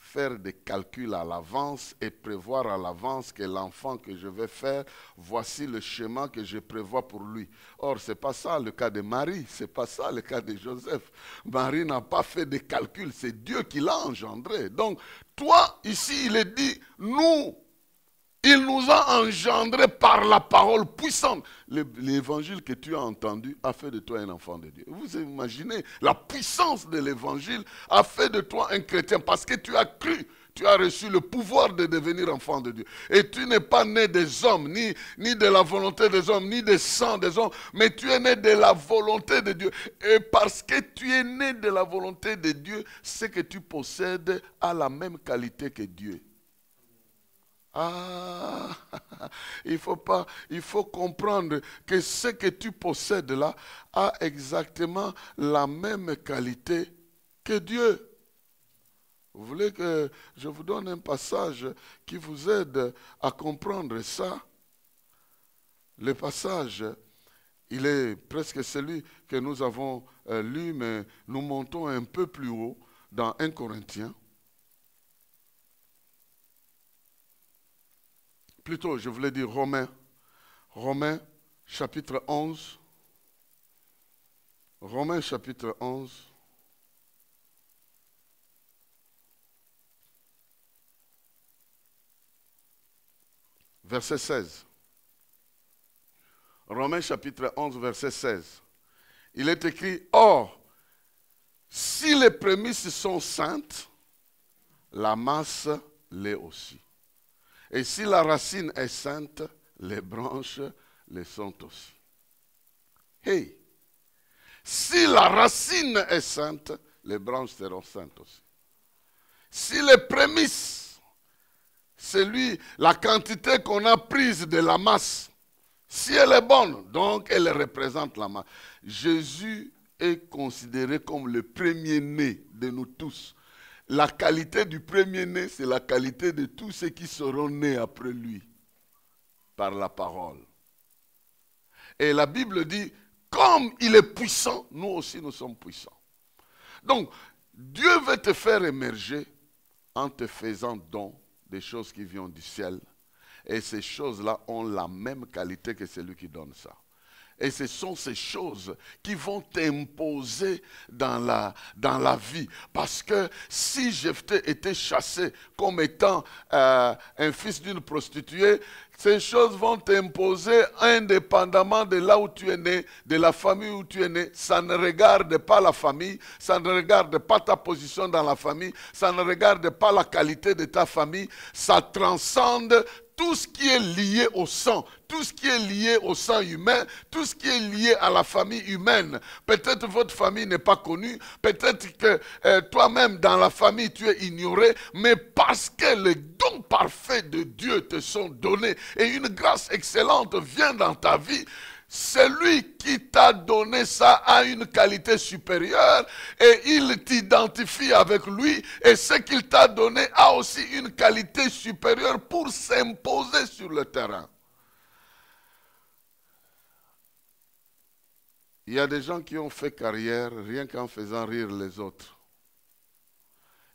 Faire des calculs à l'avance et prévoir à l'avance que l'enfant que je vais faire, voici le schéma que je prévois pour lui. Or, ce n'est pas ça le cas de Marie, ce n'est pas ça le cas de Joseph. Marie n'a pas fait de calculs, c'est Dieu qui l'a engendré. Donc, toi, ici, il est dit, nous, il nous a engendrés par la parole puissante. L'évangile que tu as entendu a fait de toi un enfant de Dieu. Vous imaginez, la puissance de l'évangile a fait de toi un chrétien parce que tu as cru, tu as reçu le pouvoir de devenir enfant de Dieu. Et tu n'es pas né des hommes, ni de la volonté des hommes, ni des sang des hommes, mais tu es né de la volonté de Dieu. Et parce que tu es né de la volonté de Dieu, ce que tu possèdes a la même qualité que Dieu. Ah, il faut comprendre que ce que tu possèdes là a exactement la même qualité que Dieu. Vous voulez que je vous donne un passage qui vous aide à comprendre ça? Le passage, il est presque celui que nous avons lu, mais nous montons un peu plus haut dans 1 Corinthiens. Plutôt, je voulais dire Romains. Romains, chapitre 11. Romains, chapitre 11. Verset 16. Romains chapitre 11, verset 16. Il est écrit, « Or, si les prémices sont saintes, la masse l'est aussi. Et si la racine est sainte, les branches le sont aussi. » Hey! Si la racine est sainte, les branches seront saintes aussi. Si les prémices, c'est la quantité qu'on a prise de la masse, si elle est bonne, donc elle représente la masse. Jésus est considéré comme le premier-né de nous tous. La qualité du premier-né, c'est la qualité de tous ceux qui seront nés après lui, par la parole. Et la Bible dit, comme il est puissant, nous aussi nous sommes puissants. Donc, Dieu veut te faire émerger en te faisant don des choses qui viennent du ciel. Et ces choses-là ont la même qualité que celui qui donne ça. Et ce sont ces choses qui vont t'imposer dans la vie. Parce que si Jephthé était chassé comme étant un fils d'une prostituée, ces choses vont t'imposer indépendamment de là où tu es né, de la famille où tu es né. Ça ne regarde pas la famille, ça ne regarde pas ta position dans la famille, ça ne regarde pas la qualité de ta famille, ça transcende tout ce qui est lié au sang, tout ce qui est lié au sang humain, tout ce qui est lié à la famille humaine. Peut-être votre famille n'est pas connue, peut-être que toi-même dans la famille tu es ignoré, mais parce que les dons parfaits de Dieu te sont donnés et une grâce excellente vient dans ta vie, celui qui t'a donné ça a une qualité supérieure et il t'identifie avec lui et ce qu'il t'a donné a aussi une qualité supérieure pour s'imposer sur le terrain. Il y a des gens qui ont fait carrière rien qu'en faisant rire les autres.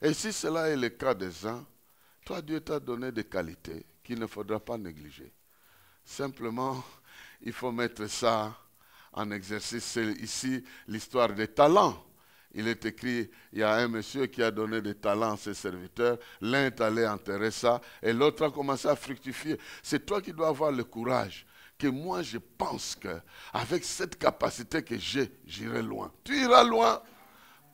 Et si cela est le cas des uns, toi Dieu t'a donné des qualités qu'il ne faudra pas négliger. Simplement, il faut mettre ça en exercice. C'est ici l'histoire des talents. Il est écrit, il y a un monsieur qui a donné des talents à ses serviteurs. L'un est allé enterrer ça et l'autre a commencé à fructifier. C'est toi qui dois avoir le courage. Que moi je pense qu'avec cette capacité que j'ai, j'irai loin. Tu iras loin.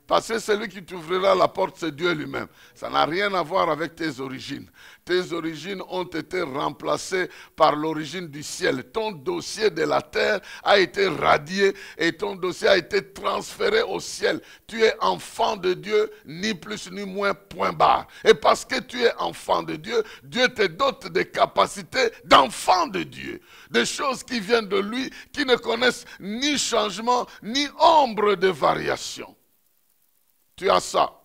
Parce que celui qui t'ouvrira la porte, c'est Dieu lui-même. Ça n'a rien à voir avec tes origines. Tes origines ont été remplacées par l'origine du ciel. Ton dossier de la terre a été radié et ton dossier a été transféré au ciel. Tu es enfant de Dieu, ni plus ni moins, point barre. Et parce que tu es enfant de Dieu, Dieu te dote des capacités d'enfant de Dieu. Des choses qui viennent de lui, qui ne connaissent ni changement, ni ombre de variation. Tu as ça.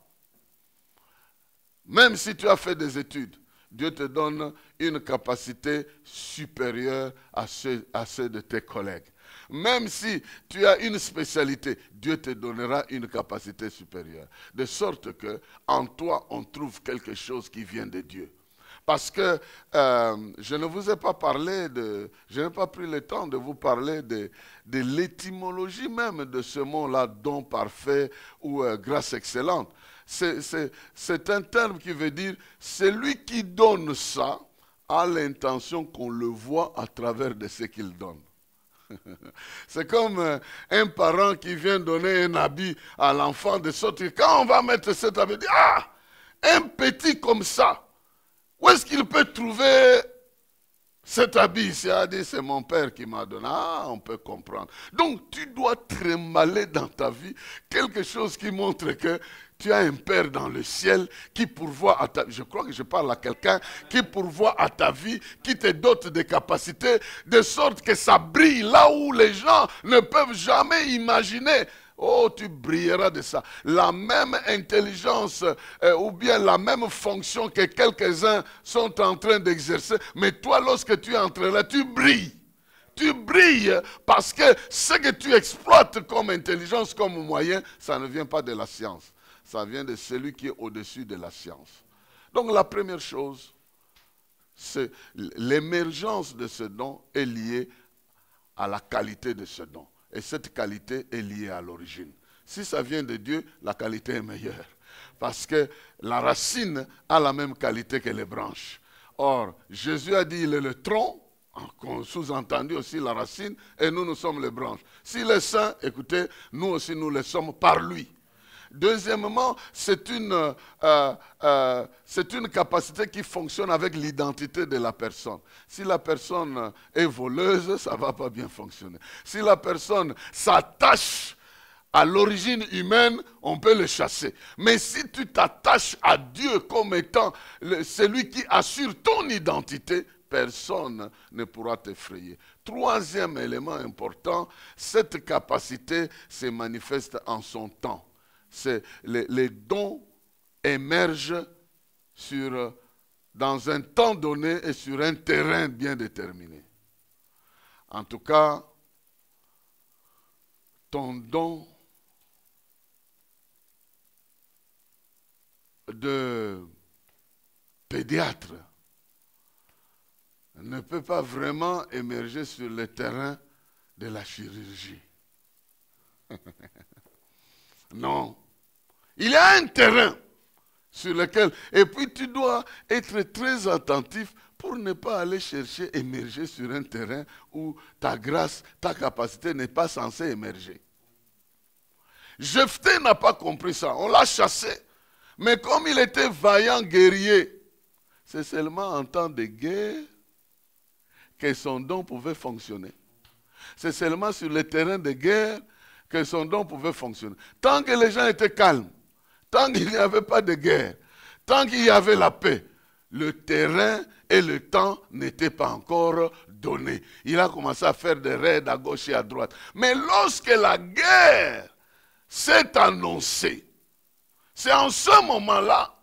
Même si tu as fait des études, Dieu te donne une capacité supérieure à ceux de tes collègues. Même si tu as une spécialité, Dieu te donnera une capacité supérieure. De sorte que en toi, on trouve quelque chose qui vient de Dieu. Parce que je ne vous ai pas parlé je n'ai pas pris le temps de vous parler de l'étymologie même de ce mot-là, don parfait ou grâce excellente. C'est un terme qui veut dire, celui qui donne ça a l'intention qu'on le voit à travers de ce qu'il donne. C'est comme un parent qui vient donner un habit à l'enfant, de sorte que quand on va mettre cet habit, il dit, ah, un petit comme ça, où est-ce qu'il peut trouver cet habit? Il a dit, c'est mon père qui m'a donné. Ah, on peut comprendre. Donc, tu dois trémaler dans ta vie quelque chose qui montre que tu as un père dans le ciel qui pourvoit à ta vie. Je crois que je parle à quelqu'un qui pourvoit à ta vie, qui te dote de capacités, de sorte que ça brille là où les gens ne peuvent jamais imaginer. Oh, tu brilleras de ça. La même intelligence ou bien la même fonction que quelques-uns sont en train d'exercer. Mais toi, lorsque tu entreras, tu brilles. Tu brilles parce que ce que tu exploites comme intelligence, comme moyen, ça ne vient pas de la science. Ça vient de celui qui est au-dessus de la science. Donc la première chose, c'est l'émergence de ce don est liée à la qualité de ce don. Et cette qualité est liée à l'origine. Si ça vient de Dieu, la qualité est meilleure. Parce que la racine a la même qualité que les branches. Or, Jésus a dit, il est le tronc, sous-entendu aussi la racine, et nous, nous sommes les branches. S'il est saint, écoutez, nous aussi, nous le sommes par lui. Deuxièmement, c'est une capacité qui fonctionne avec l'identité de la personne. Si la personne est voleuse, ça ne va pas bien fonctionner. Si la personne s'attache à l'origine humaine, on peut le chasser. Mais si tu t'attaches à Dieu comme étant celui qui assure ton identité, personne ne pourra t'effrayer. Troisième élément important, cette capacité se manifeste en son temps. Les dons émergent dans un temps donné et sur un terrain bien déterminé. En tout cas, ton don de pédiatre ne peut pas vraiment émerger sur le terrain de la chirurgie. Non. Il y a un terrain sur lequel... Et puis tu dois être très attentif pour ne pas aller chercher, émerger sur un terrain où ta grâce, ta capacité n'est pas censée émerger. Jephthé n'a pas compris ça. On l'a chassé. Mais comme il était vaillant guerrier, c'est seulement en temps de guerre que son don pouvait fonctionner. C'est seulement sur le terrain de guerre que son don pouvait fonctionner. Tant que les gens étaient calmes, tant qu'il n'y avait pas de guerre, tant qu'il y avait la paix, le terrain et le temps n'étaient pas encore donnés. Il a commencé à faire des raids à gauche et à droite. Mais lorsque la guerre s'est annoncée, c'est en ce moment-là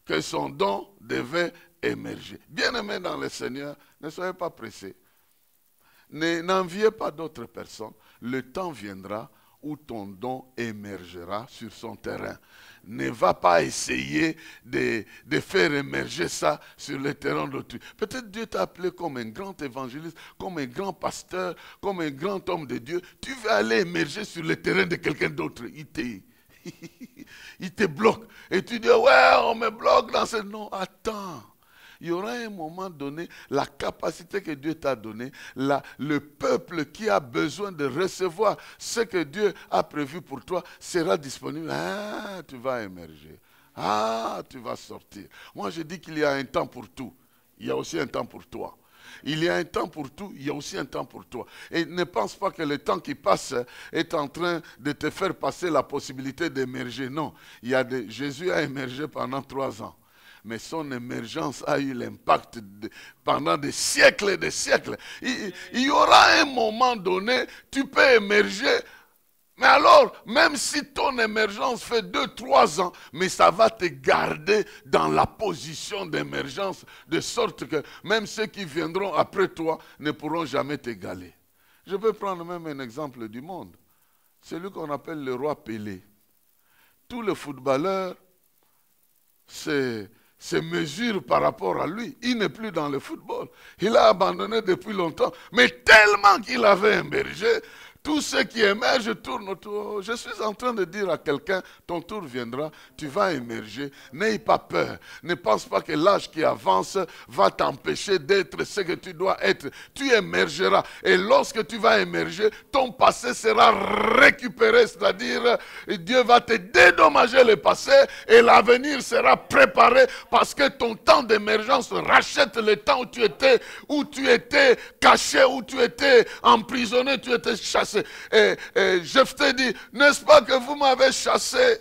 que son don devait émerger. Bien-aimés dans le Seigneur, ne soyez pas pressés. N'enviez pas d'autres personnes. Le temps viendra où ton don émergera sur son terrain. Ne va pas essayer de faire émerger ça sur le terrain d'autrui. Peut-être Dieu t'a appelé comme un grand évangéliste, comme un grand pasteur, comme un grand homme de Dieu. Tu vas aller émerger sur le terrain de quelqu'un d'autre. Il te bloque. Et tu dis, ouais, on me bloque dans ce... Non, attends. Il y aura un moment donné, la capacité que Dieu t'a donnée, le peuple qui a besoin de recevoir ce que Dieu a prévu pour toi sera disponible. Ah, tu vas émerger. Ah, tu vas sortir. Moi, je dis qu'il y a un temps pour tout. Il y a aussi un temps pour toi. Il y a un temps pour tout, il y a aussi un temps pour toi. Et ne pense pas que le temps qui passe est en train de te faire passer la possibilité d'émerger. Non, Jésus a émergé pendant 3 ans. Mais son émergence a eu l'impact pendant des siècles et des siècles. Il y aura un moment donné, tu peux émerger. Mais alors, même si ton émergence fait 2-3 ans, mais ça va te garder dans la position d'émergence, de sorte que même ceux qui viendront après toi ne pourront jamais t'égaler. Je peux prendre même un exemple du monde. Celui qu'on appelle le roi Pelé. Tous les footballeurs se mesurent par rapport à lui. Il n'est plus dans le football. Il a abandonné depuis longtemps. Mais tellement qu'il avait émergé, tous ceux qui émergent tournent autour. Je suis en train de dire à quelqu'un, ton tour viendra, tu vas émerger. N'aie pas peur. Ne pense pas que l'âge qui avance va t'empêcher d'être ce que tu dois être. Tu émergeras. Et lorsque tu vas émerger, ton passé sera récupéré. C'est-à-dire, Dieu va te dédommager le passé et l'avenir sera préparé parce que ton temps d'émergence rachète le temps où tu étais caché, où tu étais emprisonné, tu étais chassé. Et Jephthé dit, n'est-ce pas que vous m'avez chassé?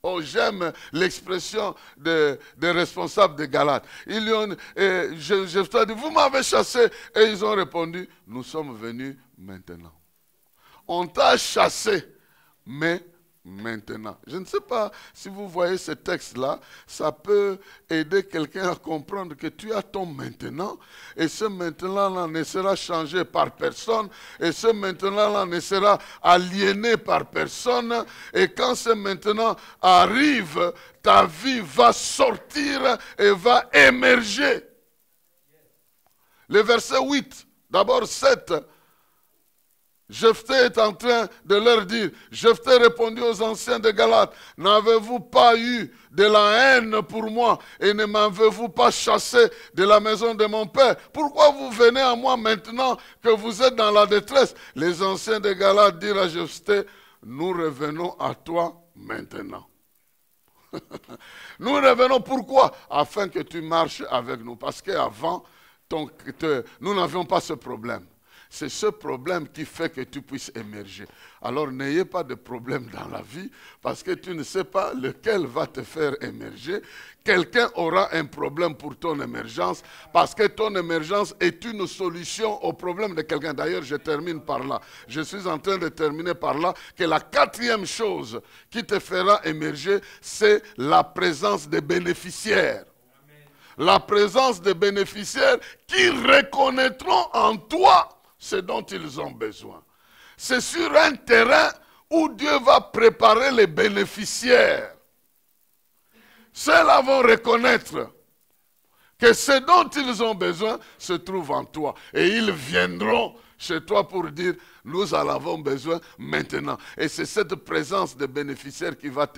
Oh, j'aime l'expression des responsables de Galates. Jephthé a dit, vous m'avez chassé. Et ils ont répondu, nous sommes venus maintenant. On t'a chassé, mais maintenant. Je ne sais pas si vous voyez ce texte-là, ça peut aider quelqu'un à comprendre que tu as ton maintenant, et ce maintenant-là ne sera changé par personne, et ce maintenant-là ne sera aliéné par personne, et quand ce maintenant arrive, ta vie va sortir et va émerger. Le verset 8, d'abord 7, Jephthé est en train de leur dire, Jephthé répondit aux anciens de Galates, n'avez-vous pas eu de la haine pour moi et ne m'avez-vous pas chassé de la maison de mon père? Pourquoi vous venez à moi maintenant que vous êtes dans la détresse? Les anciens de Galates dirent à Jephthé, nous revenons à toi maintenant. Nous revenons pourquoi? Afin que tu marches avec nous. Parce qu'avant, nous n'avions pas ce problème. C'est ce problème qui fait que tu puisses émerger. Alors n'ayez pas de problème dans la vie parce que tu ne sais pas lequel va te faire émerger. Quelqu'un aura un problème pour ton émergence parce que ton émergence est une solution au problème de quelqu'un. D'ailleurs, je termine par là. Je suis en train de terminer par là que la quatrième chose qui te fera émerger, c'est la présence des bénéficiaires. La présence des bénéficiaires qui reconnaîtront en toi ce dont ils ont besoin. C'est sur un terrain où Dieu va préparer les bénéficiaires. Ceux-là vont reconnaître que ce dont ils ont besoin se trouve en toi. Et ils viendront chez toi pour dire, nous en avons besoin maintenant. Et c'est cette présence de bénéficiaires qui va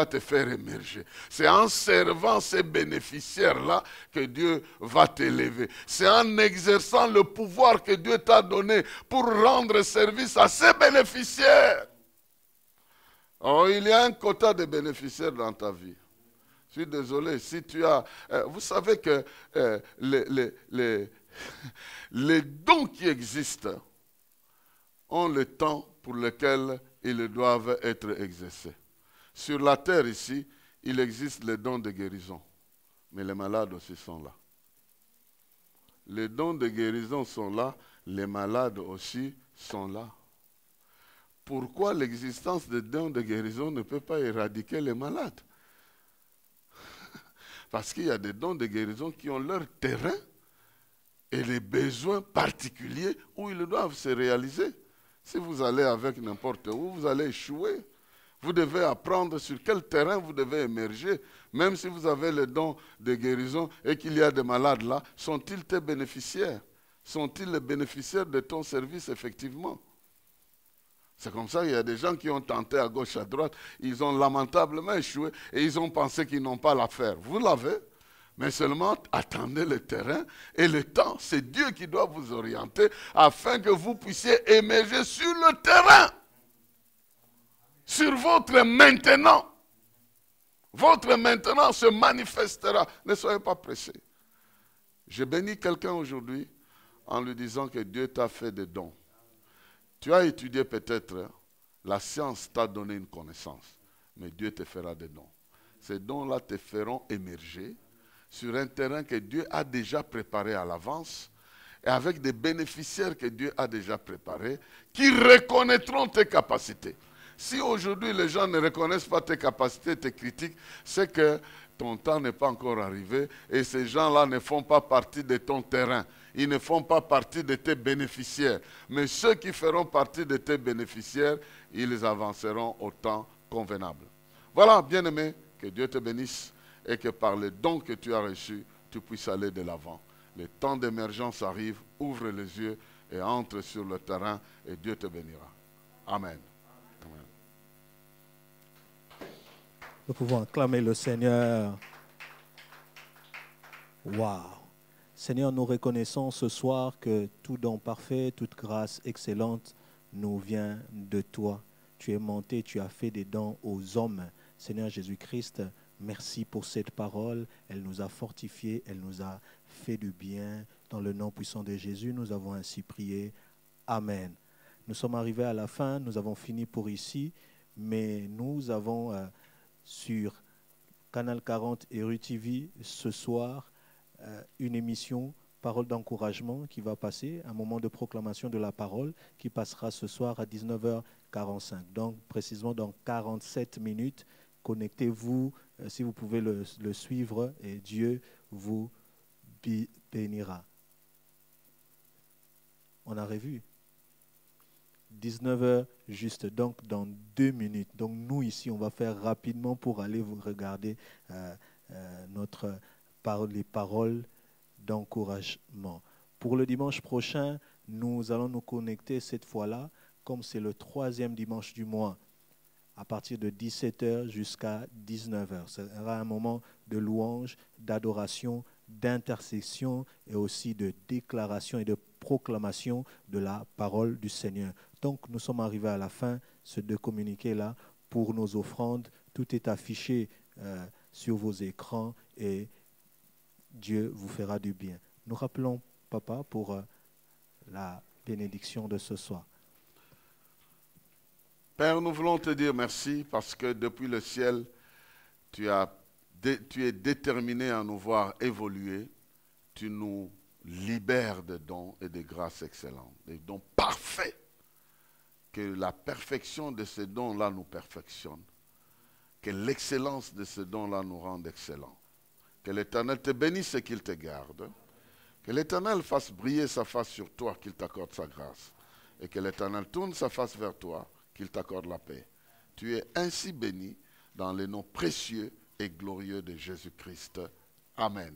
te faire émerger. C'est en servant ces bénéficiaires-là que Dieu va t'élever. C'est en exerçant le pouvoir que Dieu t'a donné pour rendre service à ces bénéficiaires. Oh, il y a un quota de bénéficiaires dans ta vie. Je suis désolé, si tu as... vous savez que les dons qui existent ont le temps pour lequel ils doivent être exercés. Sur la terre ici, il existe les dons de guérison. Mais les malades aussi sont là. Les dons de guérison sont là, les malades aussi sont là. Pourquoi l'existence des dons de guérison ne peut pas éradiquer les malades? Parce qu'il y a des dons de guérison qui ont leur terrain et les besoins particuliers où ils doivent se réaliser. Si vous allez avec n'importe où, vous allez échouer. Vous devez apprendre sur quel terrain vous devez émerger. Même si vous avez le don de guérison et qu'il y a des malades là, sont-ils tes bénéficiaires? Sont-ils les bénéficiaires de ton service effectivement? C'est comme ça qu'il y a des gens qui ont tenté à gauche, à droite. Ils ont lamentablement échoué et ils ont pensé qu'ils n'ont pas l'affaire. Vous l'avez, mais seulement attendez le terrain et le temps. C'est Dieu qui doit vous orienter afin que vous puissiez émerger sur le terrain. Sur votre maintenant. Votre maintenant se manifestera. Ne soyez pas pressés. Je bénis quelqu'un aujourd'hui en lui disant que Dieu t'a fait des dons. Tu as étudié peut-être, la science t'a donné une connaissance, mais Dieu te fera des dons. Ces dons-là te feront émerger sur un terrain que Dieu a déjà préparé à l'avance et avec des bénéficiaires que Dieu a déjà préparés qui reconnaîtront tes capacités. Si aujourd'hui les gens ne reconnaissent pas tes capacités, tes critiques, c'est que ton temps n'est pas encore arrivé et ces gens-là ne font pas partie de ton terrain. Ils ne font pas partie de tes bénéficiaires. Mais ceux qui feront partie de tes bénéficiaires, ils avanceront au temps convenable. Voilà, bien-aimé, que Dieu te bénisse et que par les dons que tu as reçus, tu puisses aller de l'avant. Le temps d'émergence arrive, ouvre les yeux et entre sur le terrain et Dieu te bénira. Amen. Amen. Nous pouvons acclamer le Seigneur. Waouh! Seigneur, nous reconnaissons ce soir que tout don parfait, toute grâce excellente nous vient de toi. Tu es monté, tu as fait des dons aux hommes. Seigneur Jésus-Christ, merci pour cette parole. Elle nous a fortifiés, elle nous a fait du bien. Dans le nom puissant de Jésus, nous avons ainsi prié. Amen. Nous sommes arrivés à la fin, nous avons fini pour ici, mais nous avons sur Canal 40 et Rue TV ce soir une émission parole d'encouragement qui va passer, un moment de proclamation de la parole qui passera ce soir à 19h45. Donc, précisément dans 47 minutes, connectez-vous si vous pouvez le suivre et Dieu vous bénira. On a revu 19h juste, donc dans 2 minutes. Donc nous ici, on va faire rapidement pour aller vous regarder les paroles d'encouragement. Pour le dimanche prochain, nous allons nous connecter cette fois-là, comme c'est le 3e dimanche du mois, à partir de 17h jusqu'à 19h. Ce sera un moment de louange, d'adoration, d'intercession et aussi de déclaration et de proclamation de la parole du Seigneur. Donc nous sommes arrivés à la fin, ces 2 communiqués-là, pour nos offrandes. Tout est affiché sur vos écrans et Dieu vous fera du bien. Nous rappelons Papa pour la bénédiction de ce soir. Père, nous voulons te dire merci parce que depuis le ciel, tu es déterminé à nous voir évoluer. Tu nous libères de dons et de grâces excellentes, des dons parfaits. Que la perfection de ces dons-là nous perfectionne. Que l'excellence de ces dons-là nous rende excellents. Que l'Éternel te bénisse et qu'il te garde. Que l'Éternel fasse briller sa face sur toi, qu'il t'accorde sa grâce. Et que l'Éternel tourne sa face vers toi, qu'il t'accorde la paix. Tu es ainsi béni dans les noms précieux et glorieux de Jésus-Christ. Amen.